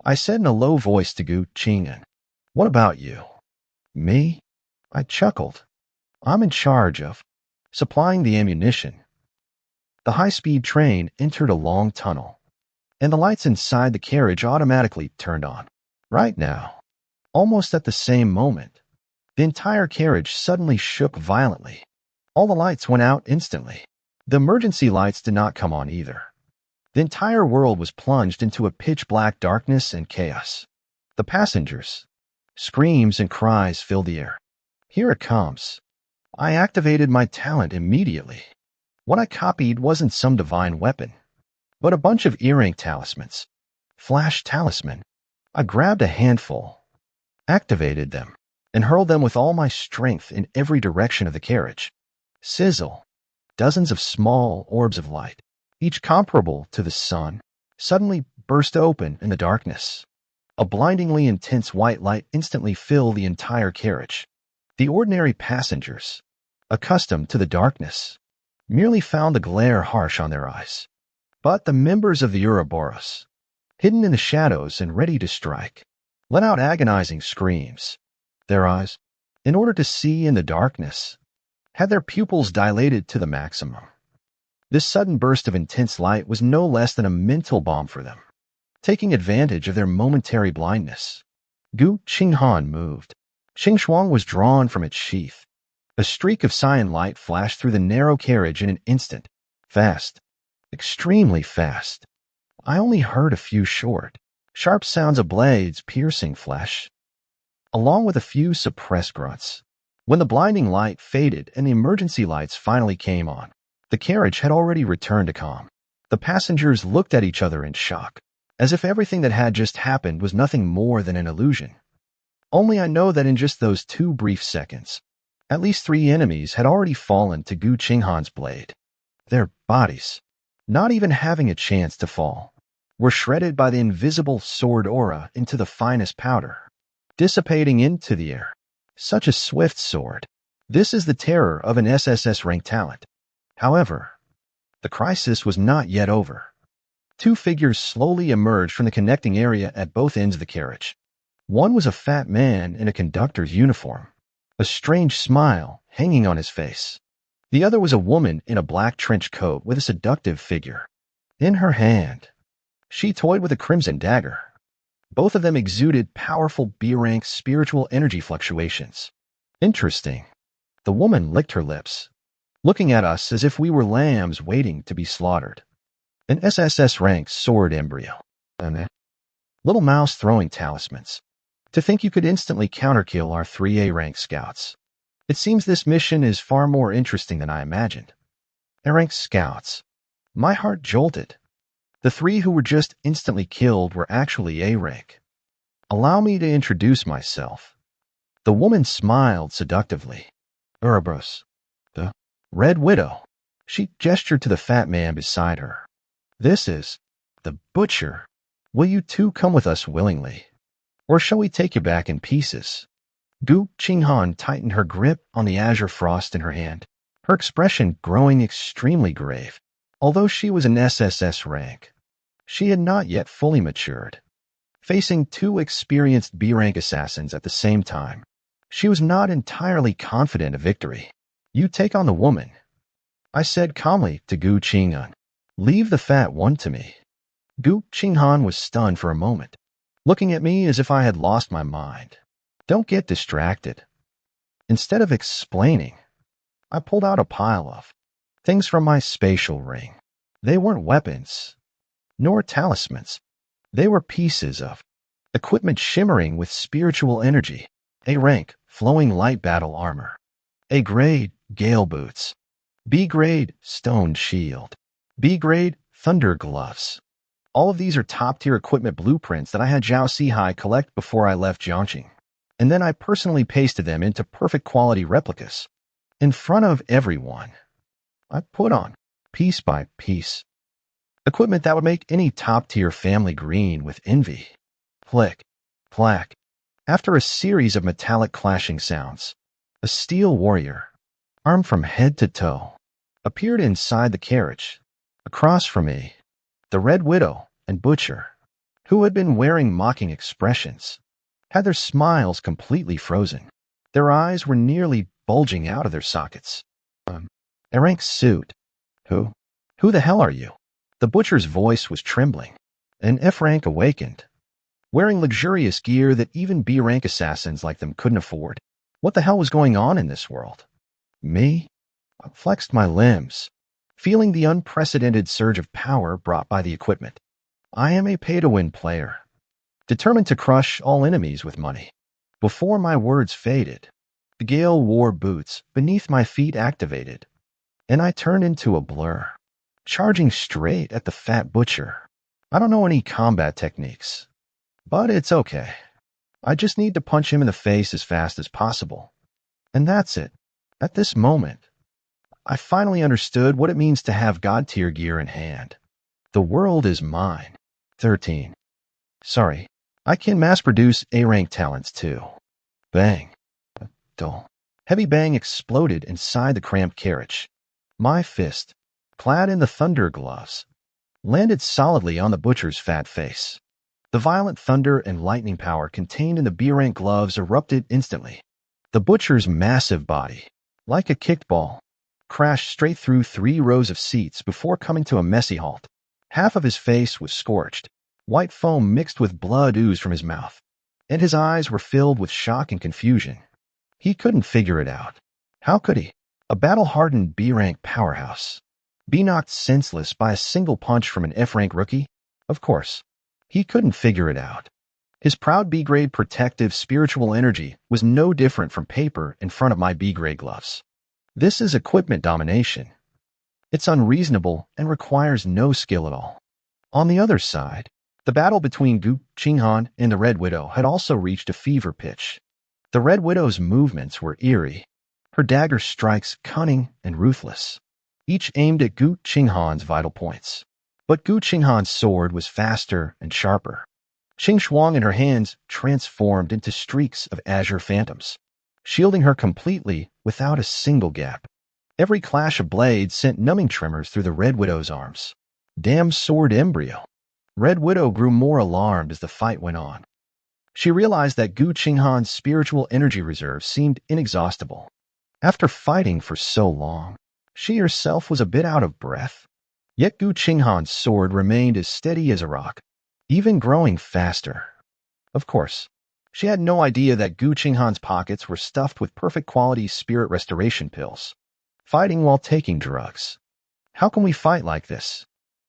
Speaker 1: I said in a low voice to Gu Qinghan, what about you? Me? I chuckled. I'm in charge of supplying the ammunition. The high-speed train entered a long tunnel, and the lights inside the carriage automatically turned on. Right now, almost at the same moment, the entire carriage suddenly shook violently. All the lights went out instantly. The emergency lights did not come on either. The entire world was plunged into a pitch-black darkness and chaos. The passengers, screams and cries filled the air. Here it comes. I activated my talent immediately. What I copied wasn't some divine weapon, but a bunch of earring talismans. Flash talisman. I grabbed a handful, activated them, and hurled them with all my strength in every direction of the carriage. Sizzle. Dozens of small orbs of light, each comparable to the sun, suddenly burst open in the darkness. A blindingly intense white light instantly filled the entire carriage. The ordinary passengers, accustomed to the darkness, merely found the glare harsh on their eyes. But the members of the Ouroboros, hidden in the shadows and ready to strike, let out agonizing screams. Their eyes, in order to see in the darkness, had their pupils dilated to the maximum. This sudden burst of intense light was no less than a mental bomb for them, taking advantage of their momentary blindness. Gu Qinghan moved. Xingxuang was drawn from its sheath. A streak of cyan light flashed through the narrow carriage in an instant. Fast. Extremely fast. I only heard a few short, sharp sounds of blades piercing flesh, along with a few suppressed grunts. When the blinding light faded and the emergency lights finally came on, the carriage had already returned to calm. The passengers looked at each other in shock, as if everything that had just happened was nothing more than an illusion. Only I know that in just those 2 brief seconds, at least 3 enemies had already fallen to Gu Qinghan's blade. Their bodies, not even having a chance to fall, were shredded by the invisible sword aura into the finest powder, dissipating into the air. Such a swift sword. This is the terror of an SSS rank talent. However, the crisis was not yet over. 2 figures slowly emerged from the connecting area at both ends of the carriage. One was a fat man in a conductor's uniform, a strange smile hanging on his face. The other was a woman in a black trench coat with a seductive figure. In her hand, she toyed with a crimson dagger. Both of them exuded powerful B-rank spiritual energy fluctuations. Interesting. The woman licked her lips, looking at us as if we were lambs waiting to be slaughtered. An SSS rank sword embryo. Little mouse throwing talismans. To think you could instantly counterkill our 3A rank scouts. It seems this mission is far more interesting than I imagined. A-rank scouts. My heart jolted. The 3 who were just instantly killed were actually A-rank. Allow me to introduce myself. The woman smiled seductively. Ouroboros. The Red Widow. She gestured to the fat man beside her. This is the Butcher. Will you two come with us willingly? Or shall we take you back in pieces? Gu Qinghan tightened her grip on the azure frost in her hand, her expression growing extremely grave. Although she was an SSS rank, she had not yet fully matured. Facing two experienced B-rank assassins at the same time, she was not entirely confident of victory. You take on the woman, I said calmly to Gu Qinghan. Leave the fat one to me. Gu Qinghan was stunned for a moment, looking at me as if I had lost my mind. Don't get distracted. Instead of explaining, I pulled out a pile of things from my spatial ring. They weren't weapons, nor talismans. They were pieces of equipment shimmering with spiritual energy. A rank, flowing light battle armor. A grade, gale boots. B-grade, stone shield. B-grade, thunder gloves. All of these are top-tier equipment blueprints that I had Zhao Sihai collect before I left Jiangxing. And then I personally pasted them into perfect quality replicas. In front of everyone, I put on, piece by piece, equipment that would make any top-tier family green with envy. Click, clack. After a series of metallic clashing sounds, a steel warrior, armed from head to toe, appeared inside the carriage. Across from me, the Red Widow and Butcher, who had been wearing mocking expressions, had their smiles completely frozen. Their eyes were nearly bulging out of their sockets. A rank suit. Who the hell are you? The Butcher's voice was trembling. An F-rank awakened, wearing luxurious gear that even B-rank assassins like them couldn't afford. What the hell was going on in this world? Me? I flexed my limbs, feeling the unprecedented surge of power brought by the equipment. I am a pay-to-win player, determined to crush all enemies with money. Before my words faded, the Gale War boots beneath my feet activated, and I turned into a blur, charging straight at the fat Butcher. I don't know any combat techniques, but it's okay. I just need to punch him in the face as fast as possible. And that's it. At this moment, I finally understood what it means to have God-tier gear in hand. The world is mine. 13. Sorry, I can mass-produce A-rank talents too. Bang. Dull. Heavy bang exploded inside the cramped carriage. My fist, clad in the thunder gloves, landed solidly on the Butcher's fat face. The violent thunder and lightning power contained in the B-rank gloves erupted instantly. The Butcher's massive body, like a kickball, crashed straight through 3 rows of seats before coming to a messy halt. Half of his face was scorched. White foam mixed with blood oozed from his mouth, and his eyes were filled with shock and confusion. He couldn't figure it out. How could he? A battle-hardened B-rank powerhouse be knocked senseless by a single punch from an F-rank rookie? Of course. He couldn't figure it out. His proud B-grade protective spiritual energy was no different from paper in front of my B-grade gloves. This is equipment domination. It's unreasonable and requires no skill at all. On the other side, the battle between Gu Qinghan and the Red Widow had also reached a fever pitch. The Red Widow's movements were eerie, her dagger strikes cunning and ruthless, each aimed at Gu Qinghan's vital points. But Gu Qinghan's sword was faster and sharper. Qing Shuang in her hands transformed into streaks of azure phantoms, shielding her completely without a single gap. Every clash of blades sent numbing tremors through the Red Widow's arms. Damn sword embryo. Red Widow grew more alarmed as the fight went on. She realized that Gu Qinghan's spiritual energy reserve seemed inexhaustible. After fighting for so long, she herself was a bit out of breath. Yet Gu Qinghan's sword remained as steady as a rock, even growing faster. Of course, she had no idea that Gu Qinghan's pockets were stuffed with perfect quality spirit restoration pills. Fighting while taking drugs. How can we fight like this?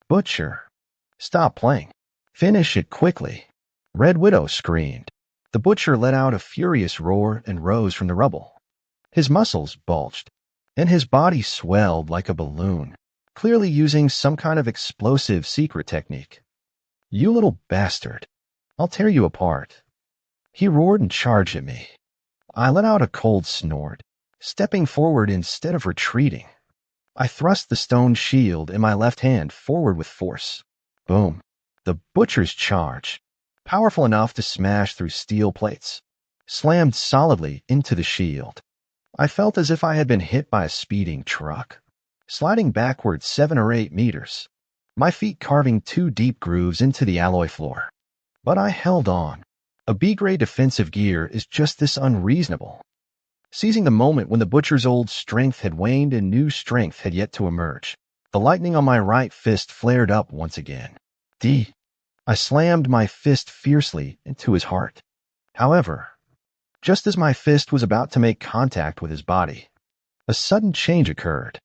Speaker 1: Butcher. Stop playing. Finish it quickly. Red Widow screamed. The Butcher let out a furious roar and rose from the rubble. His muscles bulged, and his body swelled like a balloon, clearly using some kind of explosive secret technique. You little bastard. I'll tear you apart. He roared and charged at me. I let out a cold snort, stepping forward instead of retreating. I thrust the stone shield in my left hand forward with force. Boom. The butcher's charge, powerful enough to smash through steel plates, slammed solidly into the shield. I felt as if I had been hit by a speeding truck, sliding backward 7 or 8 meters, my feet carving 2 deep grooves into the alloy floor. But I held on. A B-grade defensive gear is just this unreasonable. Seizing the moment when the butcher's old strength had waned and new strength had yet to emerge, the lightning on my right fist flared up once again. I slammed my fist fiercely into his heart. However, just as my fist was about to make contact with his body, a sudden change occurred.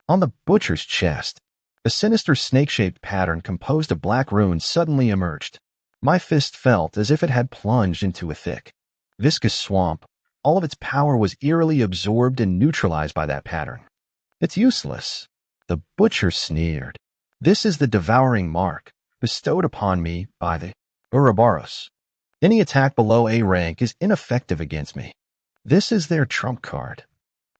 Speaker 1: On the butcher's chest, a sinister snake-shaped pattern composed of black runes suddenly emerged. My fist felt as if it had plunged into a thick, viscous swamp. All of its power was eerily absorbed and neutralized by that pattern. It's useless. The butcher sneered. This is the devouring mark bestowed upon me by the Ouroboros. Any attack below A rank is ineffective against me. This is their trump card.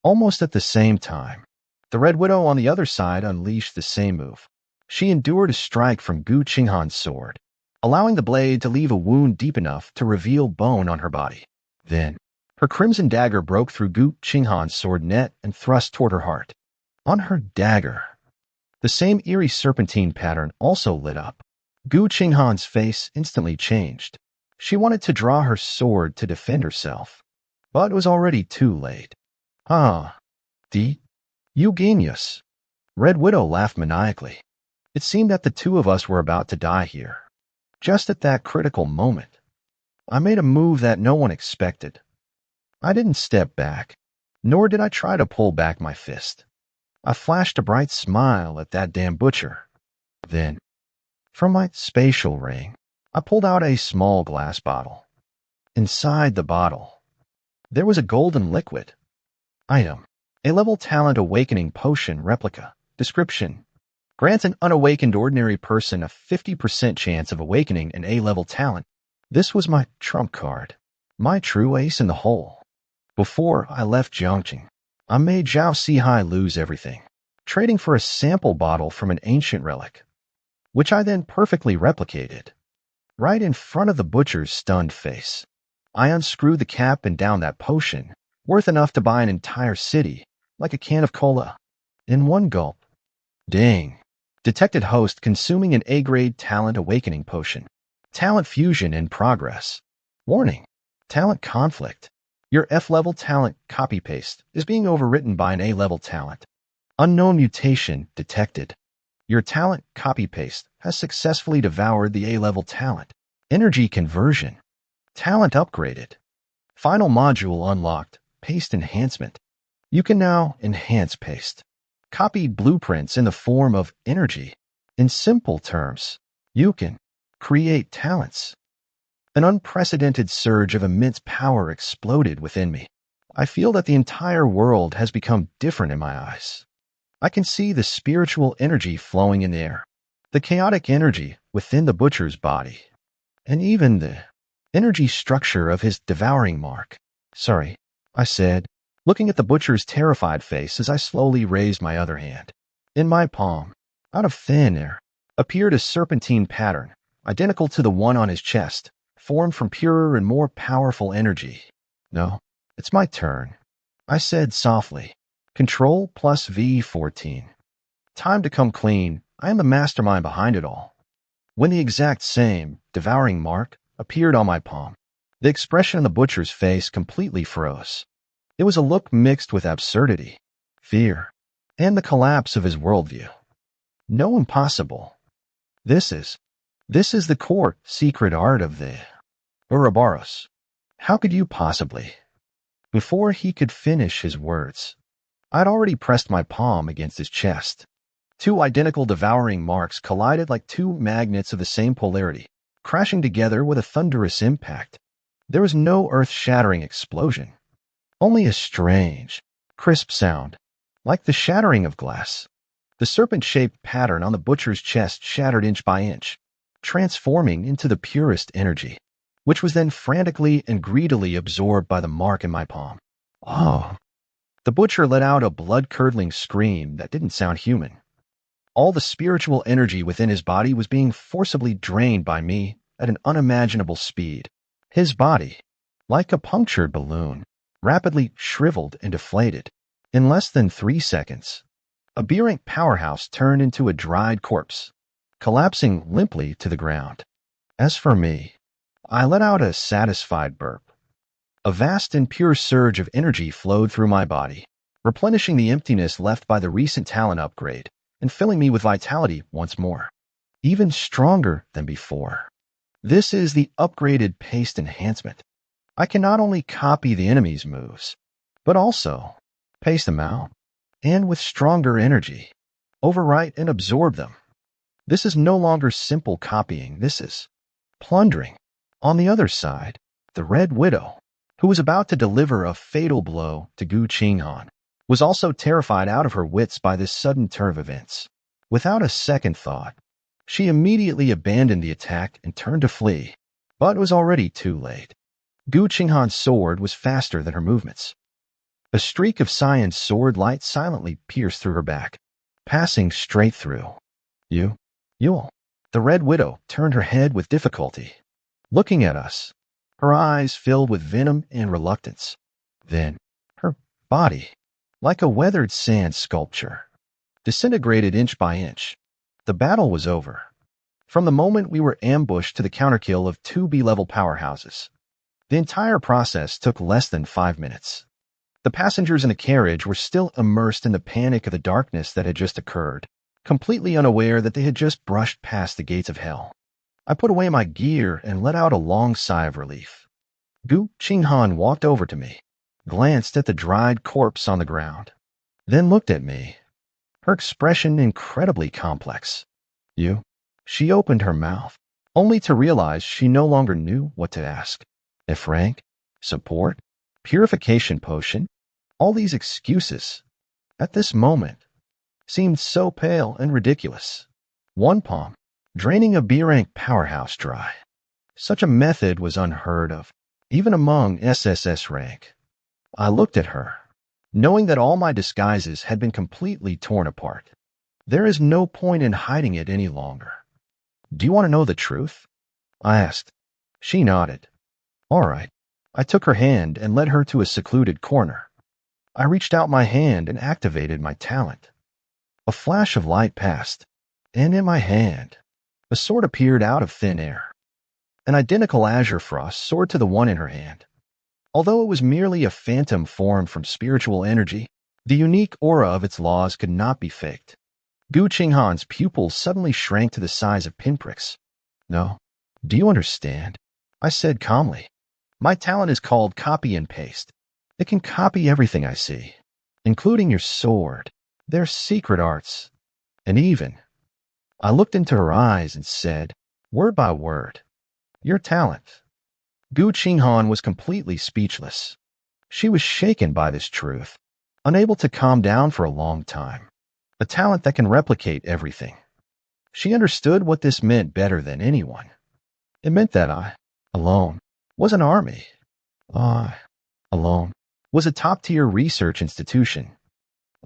Speaker 1: Almost at the same time, the Red Widow on the other side unleashed the same move. She endured a strike from Gu Qinghan's sword, allowing the blade to leave a wound deep enough to reveal bone on her body. Then, her crimson dagger broke through Gu Qinghan's sword net and thrust toward her heart. On her dagger, the same eerie serpentine pattern also lit up. Gu Qinghan's face instantly changed. She wanted to draw her sword to defend herself, but it was already too late. You genius. Red Widow laughed maniacally. It seemed that the two of us were about to die here. Just at that critical moment, I made a move that no one expected. I didn't step back, nor did I try to pull back my fist. I flashed a bright smile at that damn butcher. Then, from my spatial ring, I pulled out a small glass bottle. Inside the bottle, there was a golden liquid. Item: a level talent awakening potion replica. Description: grants an unawakened ordinary person a 50% chance of awakening an A-level talent. This was my trump card, my true ace in the hole. Before I left Jiangqing, I made Zhao Sihai lose everything, trading for a sample bottle from an ancient relic, which I then perfectly replicated. Right in front of the butcher's stunned face, I unscrewed the cap and downed that potion, worth enough to buy an entire city, like a can of cola, in one gulp. Ding. Detected host consuming an A-grade talent awakening potion. Talent fusion in progress. Warning. Talent conflict. Your F-level talent copy-paste is being overwritten by an A-level talent. Unknown mutation detected. Your talent copy-paste has successfully devoured the A-level talent. Energy conversion. Talent upgraded. Final module unlocked. Paste enhancement. You can now enhance paste. Copied blueprints in the form of energy. In simple terms, you can create talents. An unprecedented surge of immense power exploded within me. I feel that the entire world has become different in my eyes. I can see the spiritual energy flowing in the air, the chaotic energy within the butcher's body, and even the energy structure of his devouring mark. Sorry, I said, looking at the butcher's terrified face as I slowly raised my other hand. In my palm, out of thin air, appeared a serpentine pattern, identical to the one on his chest, formed from purer and more powerful energy. No, it's my turn, I said softly. Control plus V14. Time to come clean. I am the mastermind behind it all. When the exact same devouring mark appeared on my palm, the expression on the butcher's face completely froze. It was a look mixed with absurdity, fear, and the collapse of his worldview. No, impossible. This is the core secret art of the Ouroboros. How could you possibly? Before he could finish his words, I'd already pressed my palm against his chest. Two identical devouring marks collided like two magnets of the same polarity, crashing together with a thunderous impact. There was no earth-shattering explosion, only a strange, crisp sound, like the shattering of glass. The serpent-shaped pattern on the butcher's chest shattered inch by inch, transforming into the purest energy, which was then frantically and greedily absorbed by the mark in my palm. Oh! The butcher let out a blood-curdling scream that didn't sound human. All the spiritual energy within his body was being forcibly drained by me at an unimaginable speed. His body, like a punctured balloon, rapidly shriveled and deflated. In less than 3 seconds, a B-rank powerhouse turned into a dried corpse, collapsing limply to the ground. As for me, I let out a satisfied burp. A vast and pure surge of energy flowed through my body, replenishing the emptiness left by the recent talent upgrade and filling me with vitality once more, even stronger than before. This is the upgraded paste enhancement. I can not only copy the enemy's moves, but also paste them out, and with stronger energy, overwrite and absorb them. This is no longer simple copying, this is plundering. On the other side, the Red Widow, who was about to deliver a fatal blow to Gu Qinghan, was also terrified out of her wits by this sudden turn of events. Without a second thought, she immediately abandoned the attack and turned to flee, but it was already too late. Gu Qinghan's sword was faster than her movements. A streak of cyan's sword light silently pierced through her back, passing straight through. Yule. The Red Widow turned her head with difficulty, looking at us, her eyes filled with venom and reluctance. Then, her body, like a weathered sand sculpture, disintegrated inch by inch. The battle was over. From the moment we were ambushed to the counterkill of 2 B-level powerhouses, the entire process took less than 5 minutes. The passengers in the carriage were still immersed in the panic of the darkness that had just occurred, completely unaware that they had just brushed past the gates of hell. I put away my gear and let out a long sigh of relief. Gu Qinghan walked over to me, glanced at the dried corpse on the ground, then looked at me, her expression incredibly complex. She opened her mouth, only to realize she no longer knew what to ask. F rank, support, purification potion, all these excuses, at this moment, seemed so pale and ridiculous. One palm, draining a B-rank powerhouse dry. Such a method was unheard of, even among SSS rank. I looked at her, knowing that all my disguises had been completely torn apart. There is no point in hiding it any longer. Do you want to know the truth? I asked. She nodded. All right. I took her hand and led her to a secluded corner. I reached out my hand and activated my talent. A flash of light passed, and in my hand, a sword appeared out of thin air. An identical azure frost soared to the one in her hand. Although it was merely a phantom formed from spiritual energy, the unique aura of its laws could not be faked. Gu Qinghan's pupils suddenly shrank to the size of pinpricks. No, do you understand? I said calmly. My talent is called copy and paste. It can copy everything I see, including your sword, their secret arts, and even. I looked into her eyes and said, word by word, your talent. Gu Qinghan was completely speechless. She was shaken by this truth, unable to calm down for a long time. A talent that can replicate everything. She understood what this meant better than anyone. It meant that I, alone, was an army. I, alone, was a top-tier research institution.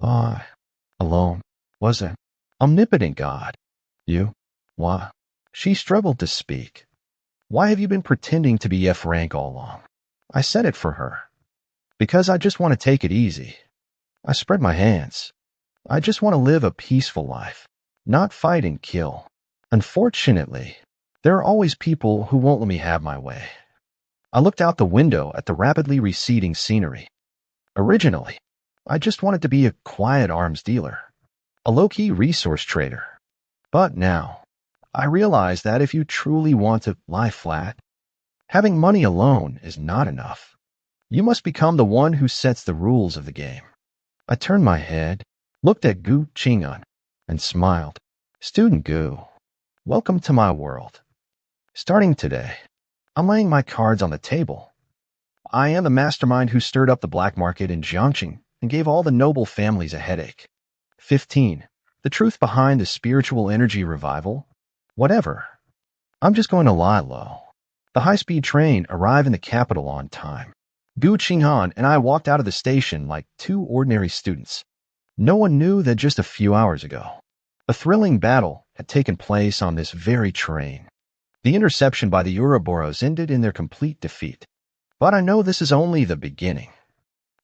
Speaker 1: I, alone, was an omnipotent god. Why? She struggled to speak. Why have you been pretending to be F rank all along? I said it for her. Because I just want to take it easy. I spread my hands. I just want to live a peaceful life, not fight and kill. Unfortunately, there are always people who won't let me have my way. I looked out the window at the rapidly receding scenery. Originally, I just wanted to be a quiet arms dealer, a low-key resource trader. But now, I realize that if you truly want to lie flat, having money alone is not enough. You must become the one who sets the rules of the game. I turned my head, looked at Gu Qinghan, and smiled. Student Gu, welcome to my world. Starting today, I'm laying my cards on the table. I am the mastermind who stirred up the black market in Jiangqing and gave all the noble families a headache. 15. The truth behind the spiritual energy revival? Whatever. I'm just going to lie low. The high-speed train arrived in the capital on time. Gu Qinghan and I walked out of the station like two ordinary students. No one knew that just a few hours ago, A thrilling battle had taken place on this very train. The interception by the Ouroboros ended in their complete defeat. But I know this is only the beginning.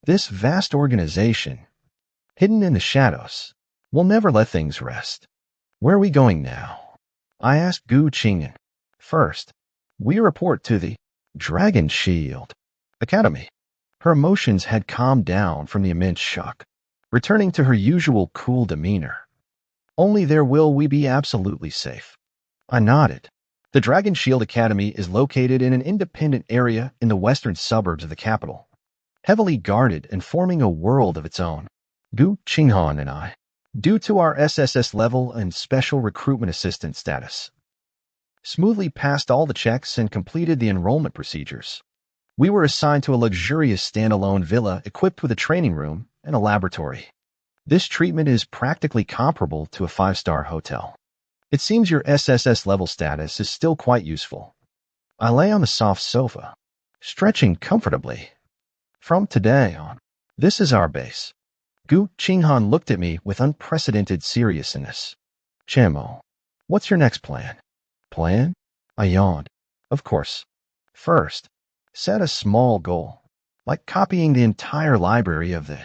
Speaker 1: This vast organization, hidden in the shadows, will never let things rest. Where are we going now? I asked Gu Qingyan. First, we report to the Dragon Shield Academy. Her emotions had calmed down from the immense shock, returning to her usual cool demeanor. Only there will we be absolutely safe. I nodded. The Dragon Shield Academy is located in an independent area in the western suburbs of the capital, heavily guarded and forming a world of its own. Gu Qinghan and I, due to our SSS level and special recruitment assistant status, smoothly passed all the checks and completed the enrollment procedures. We were assigned to a luxurious standalone villa equipped with a training room and a laboratory. This treatment is practically comparable to a 5-star hotel. It seems your SSS level status is still quite useful. I lay on the soft sofa, stretching comfortably. From today on, this is our base. Gu Qinghan looked at me with unprecedented seriousness. Chen Mo, what's your next plan? Plan? I yawned. Of course. First, set a small goal, like copying the entire library of the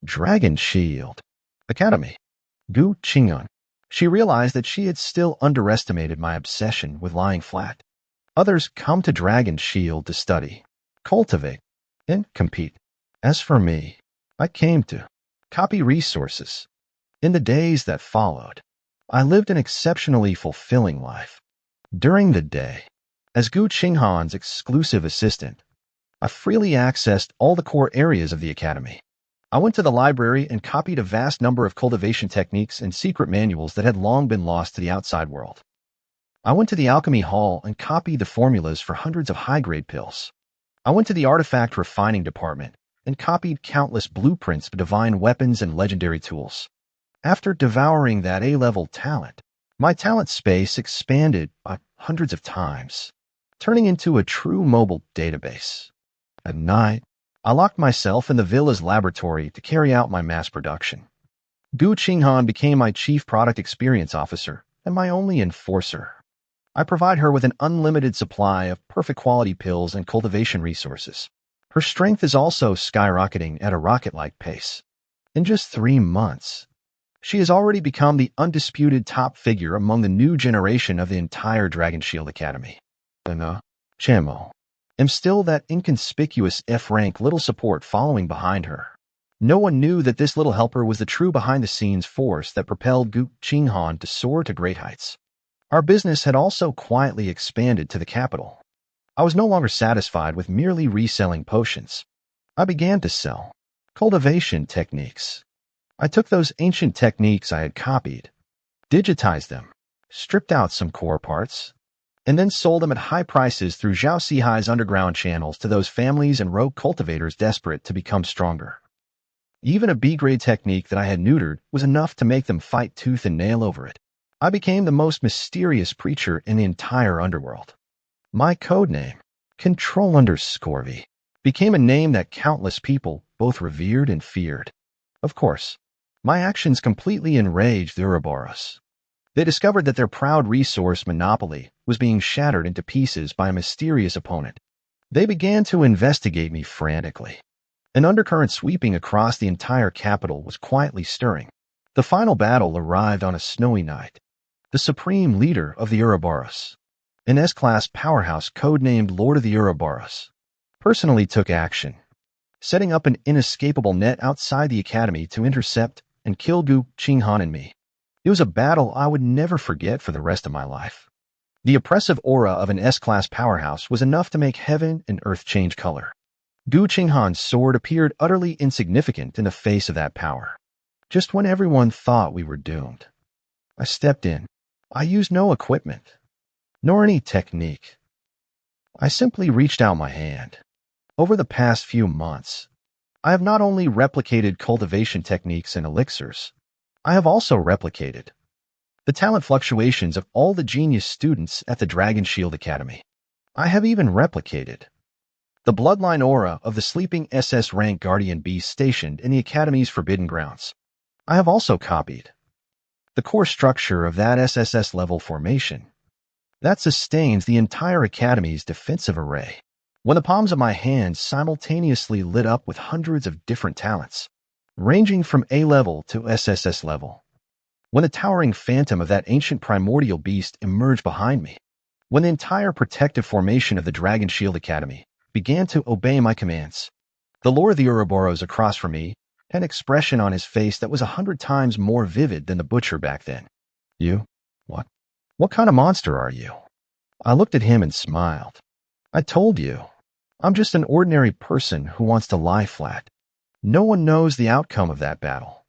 Speaker 1: Dragon Shield Academy. Gu Qingyan. She realized that she had still underestimated my obsession with lying flat. Others come to Dragon Shield to study, cultivate, and compete. As for me, I came to copy resources. In the days that followed, I lived an exceptionally fulfilling life. During the day, as Gu Qinghan's exclusive assistant, I freely accessed all the core areas of the academy. I went to the library and copied a vast number of cultivation techniques and secret manuals that had long been lost to the outside world. I went to the alchemy hall and copied the formulas for hundreds of high-grade pills. I went to the artifact refining department and copied countless blueprints of divine weapons and legendary tools. After devouring that A-level talent, my talent space expanded by hundreds of times, turning into a true mobile database. At night, I locked myself in the villa's laboratory to carry out my mass production. Gu Qinghan became my chief product experience officer and my only enforcer. I provide her with an unlimited supply of perfect quality pills and cultivation resources. Her strength is also skyrocketing at a rocket-like pace. In just 3 months, she has already become the undisputed top figure among the new generation of the entire Dragon Shield Academy. And Chen Mo am still that inconspicuous F-rank little support following behind her. No one knew that this little helper was the true behind-the-scenes force that propelled Gu Qinghan to soar to great heights. Our business had also quietly expanded to the capital. I was no longer satisfied with merely reselling potions. I began to sell cultivation techniques. I took those ancient techniques I had copied, digitized them, stripped out some core parts, and then sold them at high prices through Zhao Sihai's underground channels to those families and rogue cultivators desperate to become stronger. Even a B-grade technique that I had neutered was enough to make them fight tooth and nail over it. I became the most mysterious preacher in the entire underworld. My codename, Control_V, became a name that countless people both revered and feared. Of course, my actions completely enraged the Ouroboros. They discovered that their proud resource monopoly was being shattered into pieces by a mysterious opponent. They began to investigate me frantically. An undercurrent sweeping across the entire capital was quietly stirring. The final battle arrived on a snowy night. The supreme leader of the Ouroboros, an S-class powerhouse codenamed Lord of the Ouroboros, personally took action, setting up an inescapable net outside the academy to intercept and kill Gu Qinghan and me. It was a battle I would never forget for the rest of my life. The oppressive aura of an S-class powerhouse was enough to make heaven and earth change color. Gu Qinghan's sword appeared utterly insignificant in the face of that power. Just when everyone thought we were doomed, I stepped in. I used no equipment, nor any technique. I simply reached out my hand. Over the past few months, I have not only replicated cultivation techniques and elixirs, I have also replicated the talent fluctuations of all the genius students at the Dragon Shield Academy. I have even replicated the bloodline aura of the sleeping SS rank guardian beast stationed in the Academy's forbidden grounds. I have also copied the core structure of that SSS-level formation that sustains the entire Academy's defensive array. When the palms of my hands simultaneously lit up with hundreds of different talents, ranging from A-level to SSS level. When the towering phantom of that ancient primordial beast emerged behind me. When the entire protective formation of the Dragon Shield Academy began to obey my commands. The Lord of the Ouroboros across from me had an expression on his face that was 100 times more vivid than the butcher back then. You? What? What kind of monster are you? I looked at him and smiled. I told you, I'm just an ordinary person who wants to lie flat. No one knows the outcome of that battle.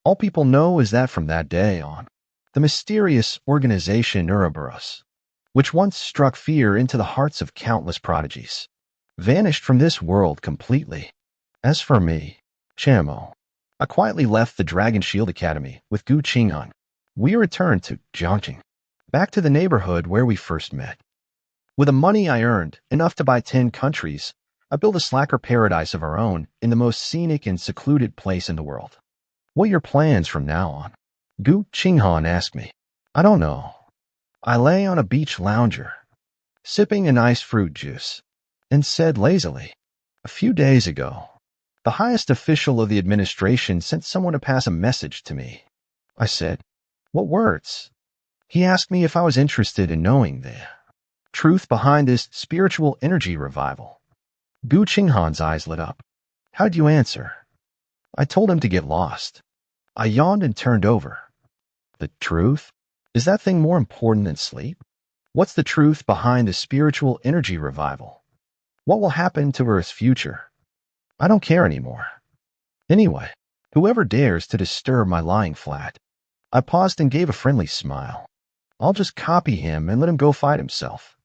Speaker 1: All people know is that from that day on, the mysterious organization Ouroboros, which once struck fear into the hearts of countless prodigies, vanished from this world completely. As for me, Chen Mo, I quietly left the Dragon Shield Academy with Gu Qinghan. We returned to Jiangqing, back to the neighborhood where we first met. With the money I earned, enough to buy 10 countries, I built a slacker paradise of our own in the most scenic and secluded place in the world. What are your plans from now on? Gu Qinghan asked me. I don't know. I lay on a beach lounger, sipping an iced fruit juice, and said lazily, a few days ago, the highest official of the administration sent someone to pass a message to me. I said, what words? He asked me if I was interested in knowing the truth behind this spiritual energy revival. Gu Qinghan's eyes lit up. How'd you answer? I told him to get lost. I yawned and turned over. The truth? Is that thing more important than sleep? What's the truth behind the spiritual energy revival? What will happen to Earth's future? I don't care anymore. Anyway, whoever dares to disturb my lying flat. I paused and gave a friendly smile. I'll just copy him and let him go fight himself.